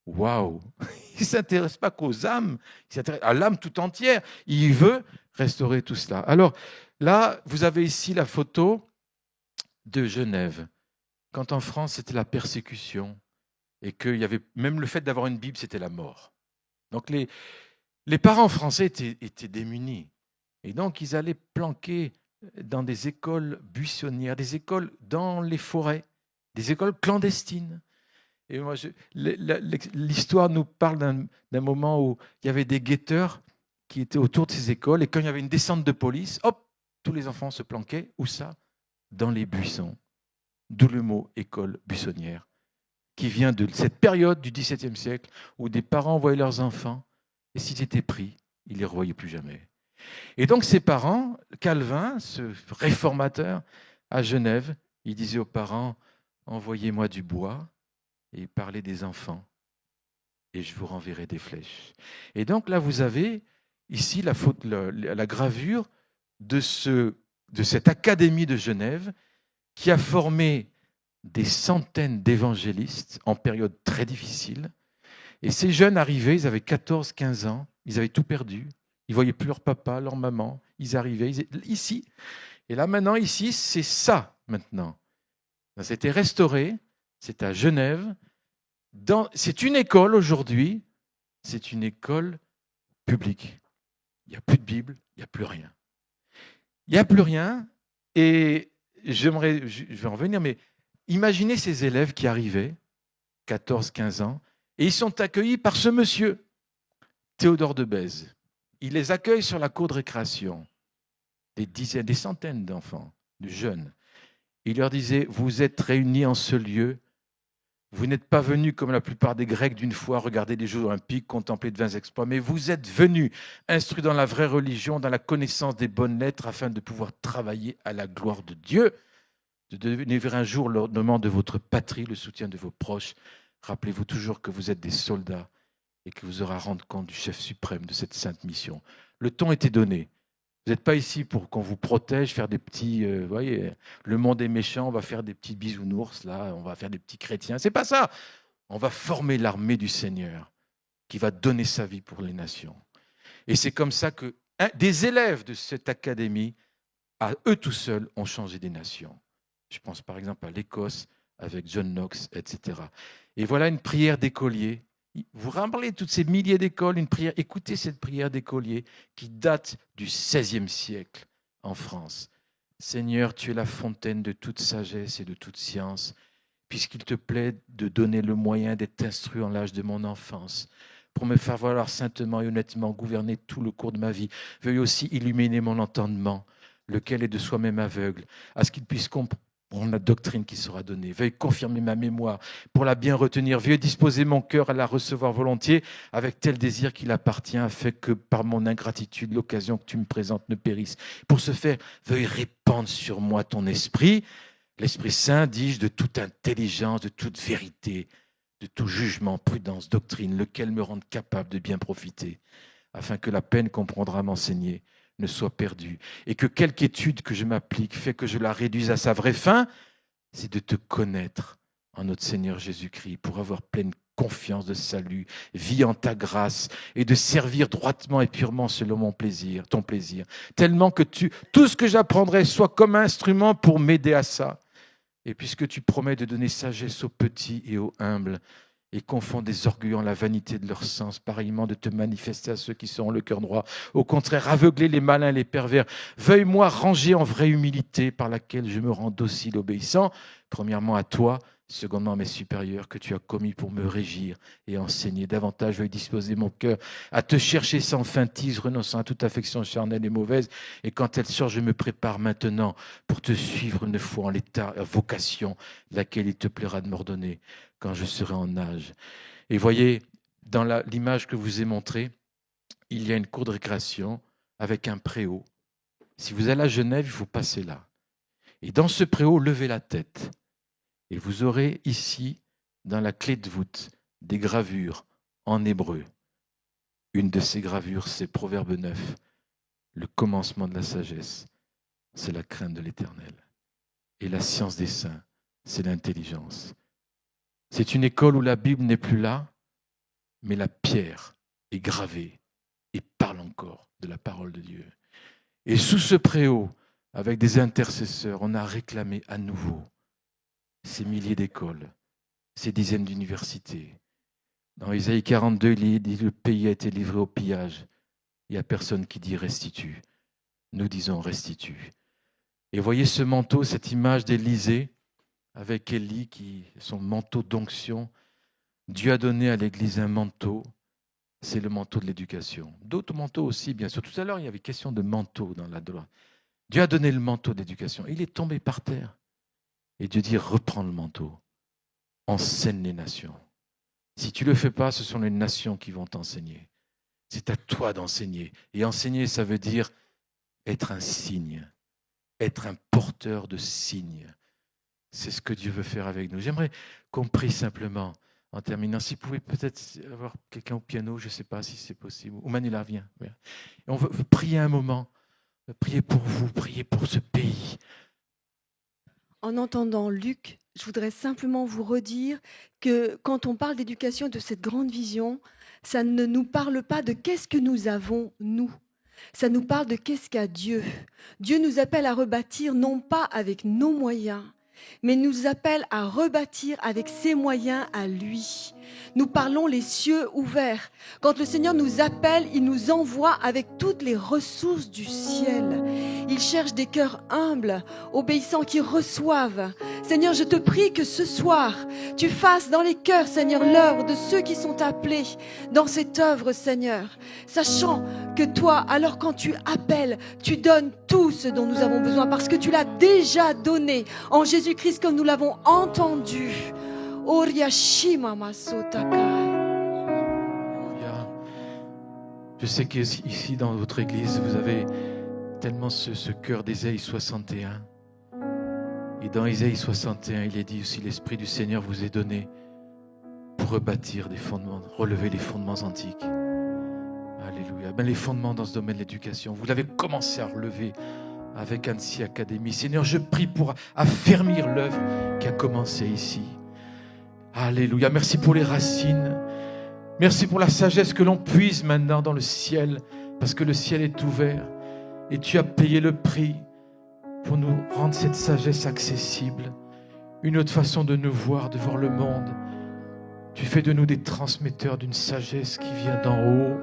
Waouh! Il ne s'intéresse pas qu'aux âmes, il s'intéresse à l'âme tout entière. Il veut restaurer tout cela. Alors là, vous avez ici la photo de Genève. Quand en France, c'était la persécution et qu'il y avait même le fait d'avoir une Bible, c'était la mort. Donc les parents français étaient démunis. Et donc, ils allaient planquer dans des écoles buissonnières, des écoles dans les forêts, des écoles clandestines. Et moi, l'histoire nous parle d'un moment où il y avait des guetteurs qui étaient autour de ces écoles. Et quand il y avait une descente de police, hop, tous les enfants se planquaient. Où ça ? Dans les buissons. D'où le mot école buissonnière, qui vient de cette période du XVIIe siècle où des parents voyaient leurs enfants et s'ils étaient pris, ils ne les revoyaient plus jamais. Et donc ces parents, Calvin, ce réformateur à Genève, il disait aux parents, envoyez-moi du bois et parlez des enfants et je vous renverrai des flèches. Et donc là, vous avez ici la gravure de cette académie de Genève qui a formé des centaines d'évangélistes en période très difficile. Et ces jeunes arrivaient, ils avaient 14, 15 ans, ils avaient tout perdu. Ils ne voyaient plus leur papa, leur maman. Ils arrivaient ici. Et là, maintenant, ici, c'est ça, maintenant. C'était restauré, c'est à Genève. C'est une école aujourd'hui, c'est une école publique. Il n'y a plus de Bible, il n'y a plus rien. Il n'y a plus rien, et je vais en revenir, mais imaginez ces élèves qui arrivaient, 14, 15 ans, et ils sont accueillis par ce monsieur, Théodore de Bèze. Il les accueille sur la cour de récréation, des dizaines, des centaines d'enfants, de jeunes. Il leur disait, vous êtes réunis en ce lieu Vous n'êtes pas venus comme la plupart des Grecs d'une fois regarder les Jeux olympiques, contempler de vains exploits, mais vous êtes venus instruits dans la vraie religion, dans la connaissance des bonnes lettres, afin de pouvoir travailler à la gloire de Dieu, de devenir un jour l'ornement de votre patrie, le soutien de vos proches. Rappelez-vous toujours que vous êtes des soldats et que vous aurez à rendre compte du chef suprême de cette sainte mission. Le ton était donné. Vous n'êtes pas ici pour qu'on vous protège, faire des petits... vous voyez, le monde est méchant, on va faire des petits bisounours, là, on va faire des petits chrétiens. C'est pas ça. On va former l'armée du Seigneur qui va donner sa vie pour les nations. Et c'est comme ça que des élèves de cette académie, à eux tout seuls, ont changé des nations. Je pense par exemple à l'Écosse avec John Knox, etc. Et voilà une prière d'écolier. Vous rappelez toutes ces milliers d'écoles, une prière. Écoutez cette prière d'écolier qui date du XVIe siècle en France. Seigneur, tu es la fontaine de toute sagesse et de toute science, puisqu'il te plaît de donner le moyen d'être instruit en l'âge de mon enfance, pour me faire valoir saintement et honnêtement gouverner tout le cours de ma vie. Veuille aussi illuminer mon entendement, lequel est de soi-même aveugle, à ce qu'il puisse comprendre la doctrine qui sera donnée. Veuille confirmer ma mémoire pour la bien retenir. Veuille disposer mon cœur à la recevoir volontiers avec tel désir qu'il appartient, afin que par mon ingratitude, l'occasion que tu me présentes ne périsse. Pour ce faire, veuille répandre sur moi ton esprit, l'Esprit Saint, dis-je, de toute intelligence, de toute vérité, de tout jugement, prudence, doctrine, lequel me rende capable de bien profiter, afin que la peine qu'on prendra à m'enseigner ne soit perdue, et que quelque étude que je m'applique fait que je la réduise à sa vraie fin, c'est de te connaître en notre Seigneur Jésus-Christ, pour avoir pleine confiance de salut, vie en ta grâce, et de servir droitement et purement selon mon plaisir, ton plaisir, tellement que tout ce que j'apprendrai soit comme instrument pour m'aider à ça. Et puisque tu promets de donner sagesse aux petits et aux humbles, et confond des orgueillants la vanité de leur sens, pareillement de te manifester à ceux qui sont le cœur droit. Au contraire, aveugler les malins, les pervers. Veuille-moi ranger en vraie humilité par laquelle je me rends docile, obéissant, premièrement à toi, secondement à mes supérieurs que tu as commis pour me régir et enseigner. Davantage, veuille disposer mon cœur à te chercher sans feintise, renonçant à toute affection charnelle et mauvaise. Et quand elle sort, je me prépare maintenant pour te suivre une fois en l'état, vocation, laquelle il te plaira de m'ordonner quand je serai en âge. Et voyez, dans l'image que je vous ai montrée, il y a une cour de récréation avec un préau. Si vous allez à Genève, il faut passer là. Et dans ce préau, levez la tête. Et vous aurez ici, dans la clé de voûte, des gravures en hébreu. Une de ces gravures, c'est Proverbe 9. Le commencement de la sagesse, c'est la crainte de l'Éternel. Et la science des saints, c'est l'intelligence. C'est une école où la Bible n'est plus là, mais la pierre est gravée et parle encore de la parole de Dieu. Et sous ce préau, avec des intercesseurs, on a réclamé à nouveau ces milliers d'écoles, ces dizaines d'universités. Dans Isaïe 42, il dit « Le pays a été livré au pillage ». Il n'y a personne qui dit « restitue ». Nous disons « restitue ». Et voyez ce manteau, cette image d'Élisée, avec Élie, son manteau d'onction. Dieu a donné à l'Église un manteau, c'est le manteau de l'éducation. D'autres manteaux aussi, bien sûr. Tout à l'heure, il y avait question de manteau dans la loi. Dieu a donné le manteau d'éducation. Il est tombé par terre. Et Dieu dit, reprends le manteau. Enseigne les nations. Si tu ne le fais pas, ce sont les nations qui vont t'enseigner. C'est à toi d'enseigner. Et enseigner, ça veut dire être un signe, être un porteur de signes. C'est ce que Dieu veut faire avec nous. J'aimerais qu'on prie simplement en terminant. Si vous pouvez peut-être avoir quelqu'un au piano, je ne sais pas si c'est possible. Ou Manuela, viens. Et on veut prier un moment. Prier pour vous, prier pour ce pays. En entendant Luc, je voudrais simplement vous redire que quand on parle d'éducation, de cette grande vision, ça ne nous parle pas de qu'est-ce que nous avons, nous. Ça nous parle de qu'est-ce qu'a Dieu. Dieu nous appelle à rebâtir non pas avec nos moyens, mais nous appelle à rebâtir avec ses moyens à lui. Nous parlons les cieux ouverts. Quand le Seigneur nous appelle, il nous envoie avec toutes les ressources du ciel. Il cherche des cœurs humbles, obéissants, qui reçoivent. Seigneur, je te prie que ce soir, tu fasses dans les cœurs, Seigneur, l'œuvre de ceux qui sont appelés dans cette œuvre, Seigneur. Sachant que toi, alors quand tu appelles, tu donnes tout ce dont nous avons besoin parce que tu l'as déjà donné en Jésus-Christ comme nous l'avons entendu. Oriashima masotakai. Alléluia. Je sais qu'ici, dans votre église, vous avez tellement ce cœur d'Ésaïe 61. Et dans Ésaïe 61, il est dit aussi, l'Esprit du Seigneur vous est donné pour rebâtir des fondements, relever les fondements antiques. Alléluia. Ben, les fondements dans ce domaine de l'éducation, vous l'avez commencé à relever avec Annecy Academy. Seigneur, je prie pour affermir l'œuvre qui a commencé ici. Alléluia. Merci pour les racines. Merci pour la sagesse que l'on puise maintenant dans le ciel, parce que le ciel est ouvert et tu as payé le prix pour nous rendre cette sagesse accessible. Une autre façon de nous voir, de voir le monde. Tu fais de nous des transmetteurs d'une sagesse qui vient d'en haut.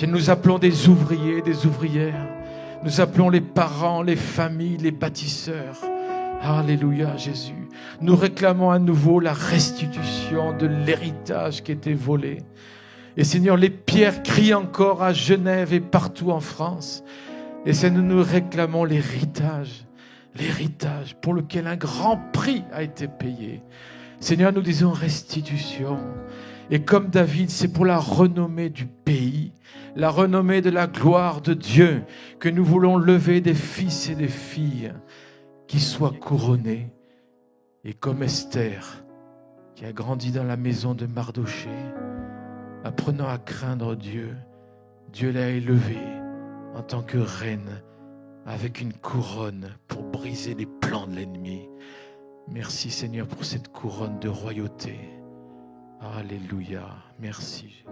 Nous appelons des ouvriers, des ouvrières. Nous appelons les parents, les familles, les bâtisseurs. Alléluia, Jésus. Nous réclamons à nouveau la restitution de l'héritage qui était volé. Et Seigneur, les pierres crient encore à Genève et partout en France. Et Seigneur, nous réclamons l'héritage pour lequel un grand prix a été payé. Seigneur, nous disons restitution. Et comme David, c'est pour la renommée du pays, la renommée de la gloire de Dieu, que nous voulons lever des fils et des filles qui soient couronnés. Et comme Esther, qui a grandi dans la maison de Mardoché, apprenant à craindre Dieu, Dieu l'a élevée en tant que reine, avec une couronne pour briser les plans de l'ennemi. Merci Seigneur pour cette couronne de royauté. Alléluia. Merci Jésus.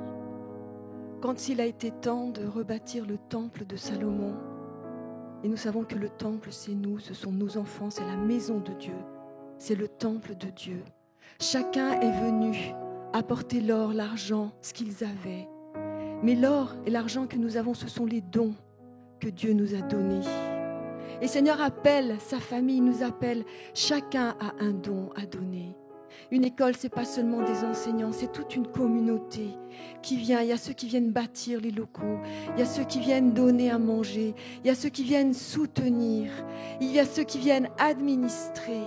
Quand il a été temps de rebâtir le temple de Salomon, et nous savons que le temple, c'est nous, ce sont nos enfants, c'est la maison de Dieu, c'est le temple de Dieu. Chacun est venu apporter l'or, l'argent, ce qu'ils avaient. Mais l'or et l'argent que nous avons, ce sont les dons que Dieu nous a donnés. Et Seigneur appelle sa famille, nous appelle, chacun a un don à donner. Une école, ce n'est pas seulement des enseignants, c'est toute une communauté qui vient. Il y a ceux qui viennent bâtir les locaux, il y a ceux qui viennent donner à manger, il y a ceux qui viennent soutenir, il y a ceux qui viennent administrer,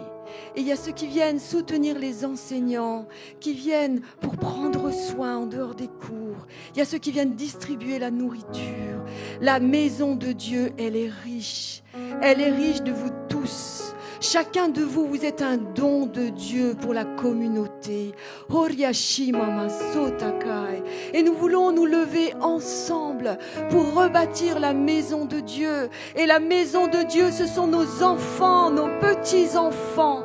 et il y a ceux qui viennent soutenir les enseignants, qui viennent pour prendre soin en dehors des cours. Il y a ceux qui viennent distribuer la nourriture. La maison de Dieu, elle est riche de vous tous. Chacun de vous, vous êtes un don de Dieu pour la communauté. Et nous voulons nous lever ensemble pour rebâtir la maison de Dieu. Et la maison de Dieu, ce sont nos enfants, nos petits-enfants.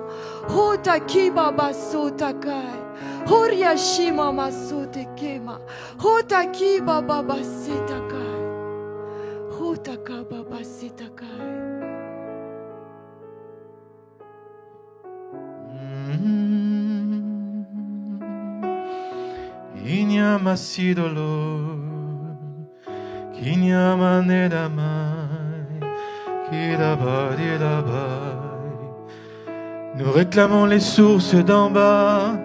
Inyamassidolo, kinyamanedamai, kidabadidabai. Nous réclamons les sources d'en bas.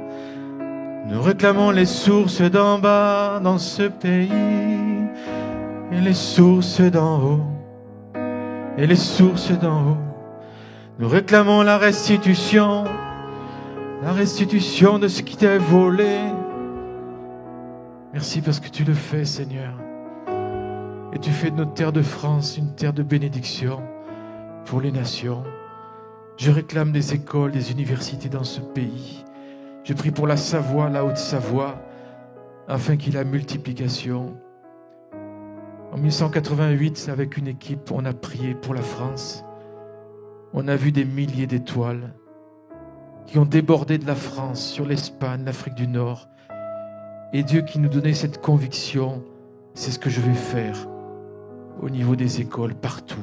Nous réclamons les sources d'en bas dans ce pays. Et les sources d'en haut. Et les sources d'en haut. Nous réclamons la restitution de ce qui t'est volé. Merci parce que tu le fais, Seigneur. Et tu fais de notre terre de France une terre de bénédiction pour les nations. Je réclame des écoles, des universités dans ce pays. Je prie pour la Savoie, la Haute-Savoie, afin qu'il y ait la multiplication. En 1988, avec une équipe, on a prié pour la France. On a vu des milliers d'étoiles qui ont débordé de la France sur l'Espagne, l'Afrique du Nord. Et Dieu qui nous donnait cette conviction, c'est ce que je vais faire au niveau des écoles, partout.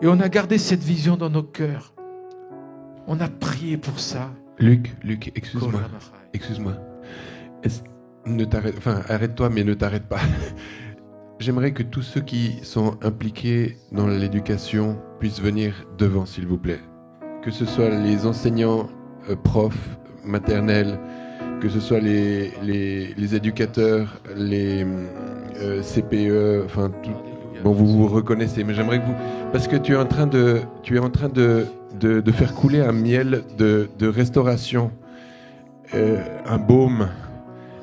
Et on a gardé cette vision dans nos cœurs. On a prié pour ça. Luc, excuse-moi. Arrête-toi, mais ne t'arrête pas. J'aimerais que tous ceux qui sont impliqués dans l'éducation puissent venir devant, s'il vous plaît. Que ce soit les enseignants, profs, maternels, que ce soit les éducateurs, les CPE, Bon, vous vous reconnaissez, mais j'aimerais que vous... Parce que tu es en train de faire couler un miel de restauration, un baume.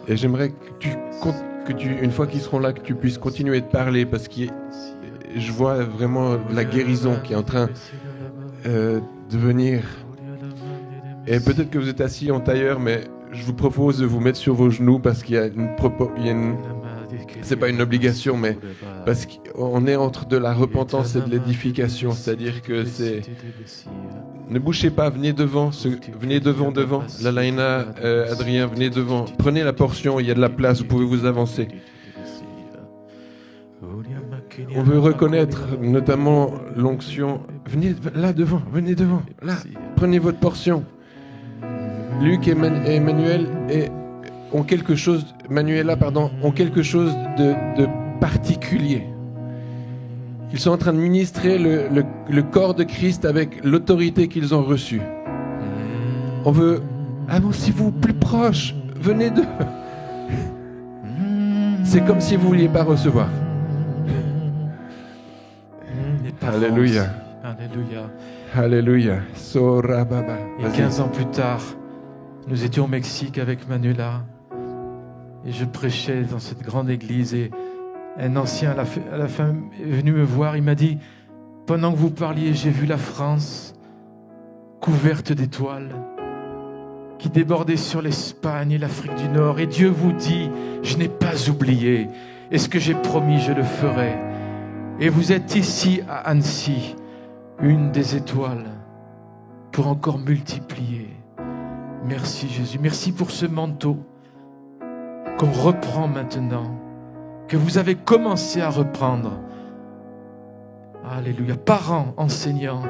Et j'aimerais que tu, une fois qu'ils seront là, que tu puisses continuer de parler, parce que je vois vraiment la guérison qui est en train de venir. Et peut-être que vous êtes assis en tailleur, mais je vous propose de vous mettre sur vos genoux parce qu'il y a une c'est pas une obligation, mais parce qu'on est entre de la repentance et de l'édification, c'est-à-dire que c'est... Ne bougez pas, venez devant, venez devant. Lalaina, Adrien, venez devant. Prenez la portion, il y a de la place, vous pouvez vous avancer. On veut reconnaître notamment l'onction. Venez là devant, venez devant, là. Prenez votre portion. Luc et Emmanuel ont quelque chose, Manuela, ont quelque chose de particulier. Ils sont en train de ministrer le corps de Christ avec l'autorité qu'ils ont reçue. On veut, avancez-vous plus proche, venez de... C'est comme si vous ne vouliez pas recevoir. Alléluia. Alléluia. Alléluia. Sora Baba. Et 15 ans plus tard, nous étions au Mexique avec Manuela et je prêchais dans cette grande église et un ancien à la fin est venu me voir, il m'a dit « Pendant que vous parliez, j'ai vu la France couverte d'étoiles qui débordaient sur l'Espagne et l'Afrique du Nord et Dieu vous dit « Je n'ai pas oublié et ce que j'ai promis, je le ferai. » Et vous êtes ici à Annecy, une des étoiles pour encore multiplier. Merci Jésus, merci pour ce manteau qu'on reprend maintenant, que vous avez commencé à reprendre. Alléluia. Parents, enseignants,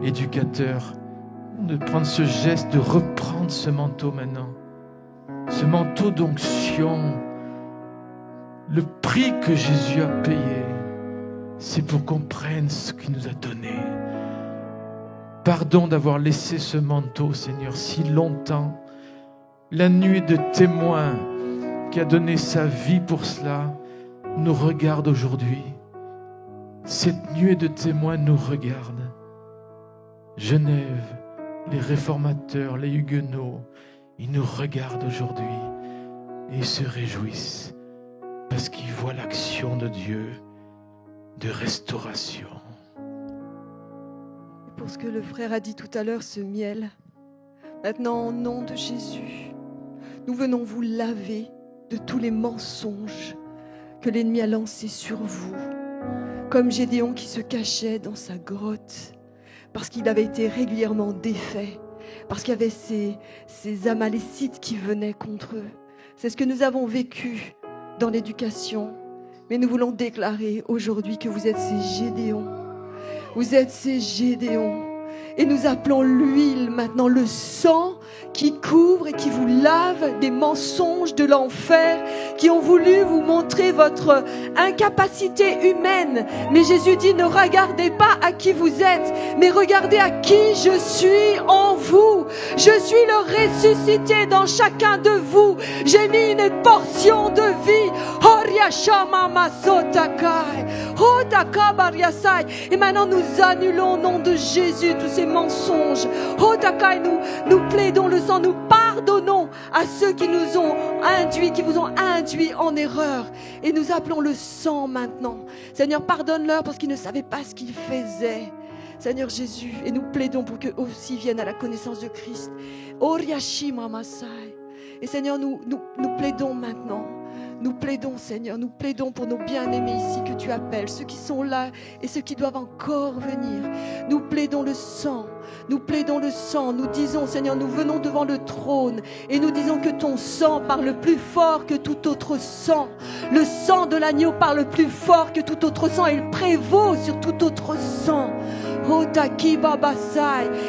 éducateurs, de prendre ce geste, de reprendre ce manteau maintenant. Ce manteau d'onction, le prix que Jésus a payé, c'est pour qu'on prenne ce qu'il nous a donné. Pardon d'avoir laissé ce manteau, Seigneur, si longtemps. La nuée de témoins qui a donné sa vie pour cela nous regarde aujourd'hui. Cette nuée de témoins nous regarde. Genève, les réformateurs, les huguenots, ils nous regardent aujourd'hui et ils se réjouissent parce qu'ils voient l'action de Dieu de restauration. Pour ce que le frère a dit tout à l'heure, ce miel, maintenant au nom de Jésus, nous venons vous laver de tous les mensonges que l'ennemi a lancés sur vous, comme Gédéon qui se cachait dans sa grotte parce qu'il avait été régulièrement défait, parce qu'il y avait ces Amalécites qui venaient contre eux. C'est ce que nous avons vécu dans l'éducation, mais nous voulons déclarer aujourd'hui que vous êtes ces Gédéons. Vous êtes ces Gédéons. Et nous appelons l'huile maintenant, le sang qui couvre et qui vous lave des mensonges de l'enfer qui ont voulu vous montrer votre incapacité humaine. Mais Jésus dit, ne regardez pas à qui vous êtes, mais regardez à qui je suis en vous. Je suis le ressuscité dans chacun de vous. J'ai mis une portion de vie. Et maintenant nous annulons au nom de Jésus tous ces mensonges. Nous plaidons le sang, nous pardonnons à ceux qui nous ont induits, qui vous ont induits en erreur. Et nous appelons le sang maintenant. Seigneur, pardonne-leur parce qu'ils ne savaient pas ce qu'ils faisaient. Seigneur Jésus, et nous plaidons pour qu'eux aussi viennent à la connaissance de Christ. Et Seigneur, nous plaidons maintenant. Nous plaidons, Seigneur, nous plaidons pour nos bien-aimés ici que tu appelles, ceux qui sont là et ceux qui doivent encore venir. Nous plaidons le sang, nous plaidons le sang. Nous disons, Seigneur, nous venons devant le trône et nous disons que ton sang parle plus fort que tout autre sang. Le sang de l'agneau parle plus fort que tout autre sang et il prévaut sur tout autre sang.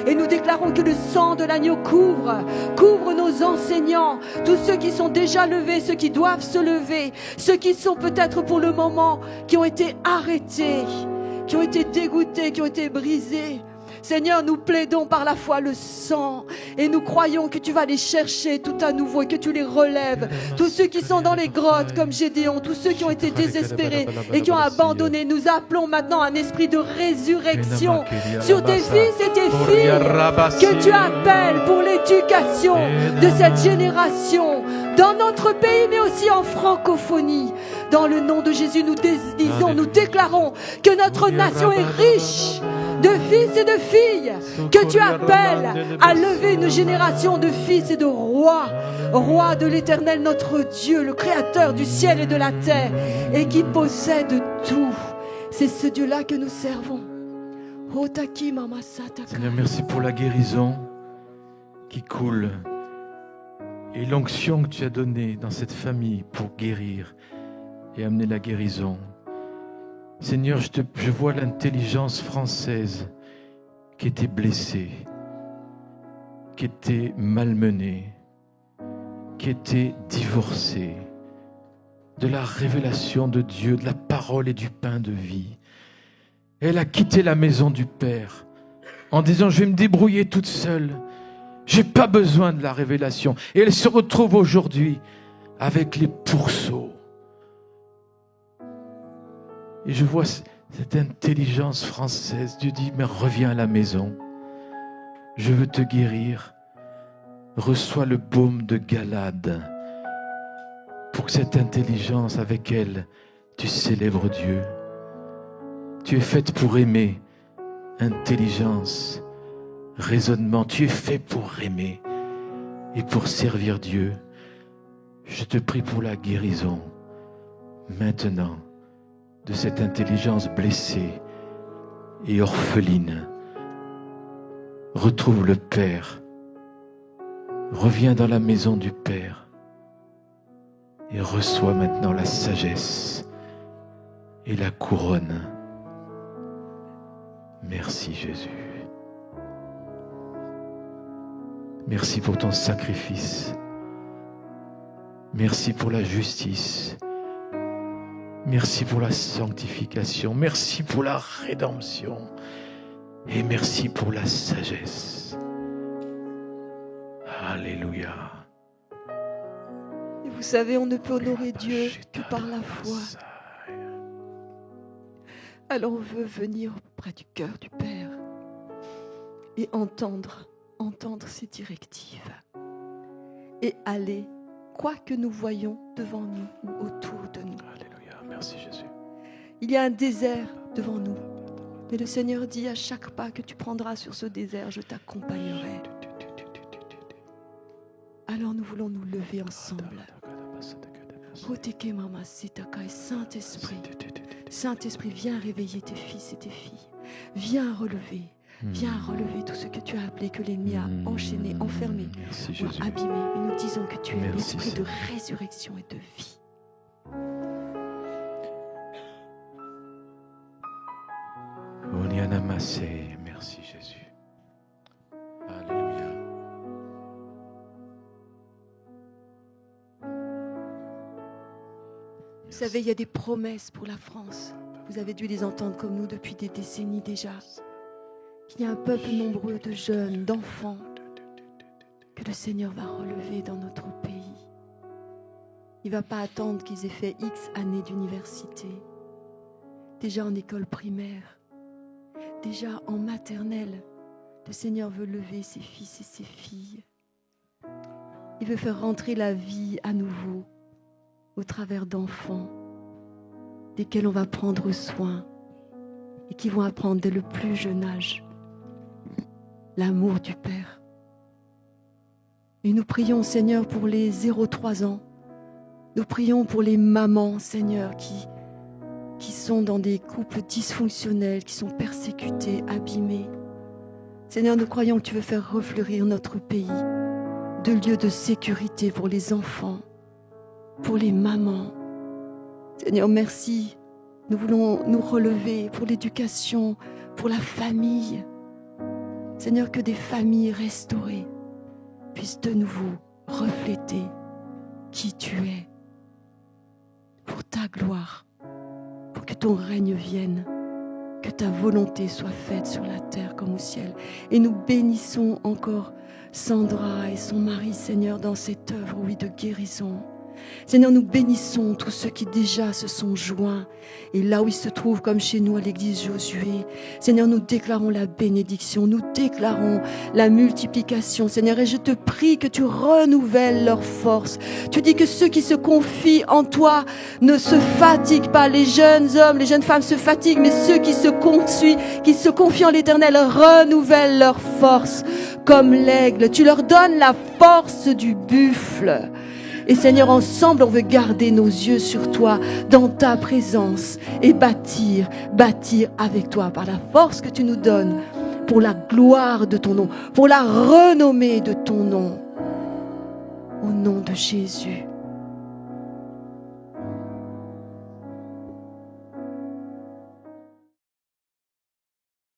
Et nous déclarons que le sang de l'agneau couvre nos enseignants, tous ceux qui sont déjà levés, ceux qui doivent se lever, ceux qui sont peut-être pour le moment, qui ont été arrêtés, qui ont été dégoûtés, qui ont été brisés. Seigneur, nous plaidons par la foi le sang et nous croyons que tu vas les chercher tout à nouveau et que tu les relèves. Tous ceux qui sont dans les grottes comme Gédéon, tous ceux qui ont été désespérés et qui ont abandonné, nous appelons maintenant un esprit de résurrection sur tes fils et tes filles que tu appelles pour l'éducation de cette génération dans notre pays mais aussi en francophonie. Dans le nom de Jésus, nous disons, nous déclarons que notre nation est riche de fils et de filles que tu appelles à lever une génération de fils et de rois, rois de l'Éternel notre Dieu, le Créateur du ciel et de la terre et qui possède tout. C'est ce Dieu-là que nous servons. Seigneur, merci pour la guérison qui coule et l'onction que tu as donnée dans cette famille pour guérir et amener la guérison. Seigneur, je vois l'intelligence française qui était blessée, qui était malmenée, qui était divorcée de la révélation de Dieu, de la parole et du pain de vie. Elle a quitté la maison du Père en disant « Je vais me débrouiller toute seule, je n'ai pas besoin de la révélation ». Et elle se retrouve aujourd'hui avec les pourceaux. Et je vois cette intelligence française. Dieu dit, mais reviens à la maison. Je veux te guérir. Reçois le baume de Galade pour que cette intelligence, avec elle, tu célèbres Dieu. Tu es faite pour aimer. Intelligence, raisonnement. Tu es fait pour aimer et pour servir Dieu. Je te prie pour la guérison. Maintenant, de cette intelligence blessée et orpheline. Retrouve le Père. Reviens dans la maison du Père et reçois maintenant la sagesse et la couronne. Merci Jésus. Merci pour ton sacrifice. Merci pour la justice. Merci pour la sanctification. Merci pour la rédemption. Et merci pour la sagesse. Alléluia. Et vous savez, on ne peut honorer Dieu que par la foi. Alors on veut venir près du cœur du Père et entendre ses directives et aller, quoi que nous voyons devant nous ou autour de nous. Alléluia, merci Jésus. Il y a un désert devant nous, mais le Seigneur dit à chaque pas que tu prendras sur ce désert, je t'accompagnerai. Alors nous voulons nous lever ensemble. Saint-Esprit, Saint-Esprit, viens réveiller tes fils et tes filles. Viens relever tout ce que tu as appelé, que l'ennemi a enchaîné, enfermé ou abîmé. Et nous disons que tu es l'esprit de résurrection et de vie. Merci Jésus. Alléluia. Vous savez, il y a des promesses pour la France. Vous avez dû les entendre comme nous depuis des décennies déjà. Il y a un peuple nombreux de jeunes, d'enfants, que le Seigneur va relever dans notre pays. Il ne va pas attendre qu'ils aient fait X années d'université, déjà en école primaire, déjà en maternelle. Le Seigneur veut lever ses fils et ses filles. Il veut faire rentrer la vie à nouveau au travers d'enfants desquels on va prendre soin et qui vont apprendre dès le plus jeune âge l'amour du Père. Et nous prions, Seigneur, pour les 0-3 ans. Nous prions pour les mamans, Seigneur, qui sont dans des couples dysfonctionnels, qui sont persécutés, abîmés. Seigneur, nous croyons que tu veux faire refleurir notre pays de lieux de sécurité pour les enfants, pour les mamans. Seigneur, merci. Nous voulons nous relever pour l'éducation, pour la famille. Seigneur, que des familles restaurées puissent de nouveau refléter qui tu es pour ta gloire, pour que ton règne vienne, que ta volonté soit faite sur la terre comme au ciel. Et nous bénissons encore Sandra et son mari, Seigneur, dans cette œuvre, oui, de guérison. Seigneur, nous bénissons tous ceux qui déjà se sont joints. Et là où ils se trouvent, comme chez nous à l'église Josué, Seigneur, nous déclarons la bénédiction, nous déclarons la multiplication, Seigneur. Et je te prie que tu renouvelles leur force. Tu dis que ceux qui se confient en toi ne se fatiguent pas. Les jeunes hommes, les jeunes femmes se fatiguent, mais ceux qui se confient en l'Éternel renouvellent leur force comme l'aigle. Tu leur donnes la force du buffle. Et Seigneur, ensemble, on veut garder nos yeux sur toi, dans ta présence, et bâtir avec toi, par la force que tu nous donnes, pour la gloire de ton nom, pour la renommée de ton nom. Au nom de Jésus.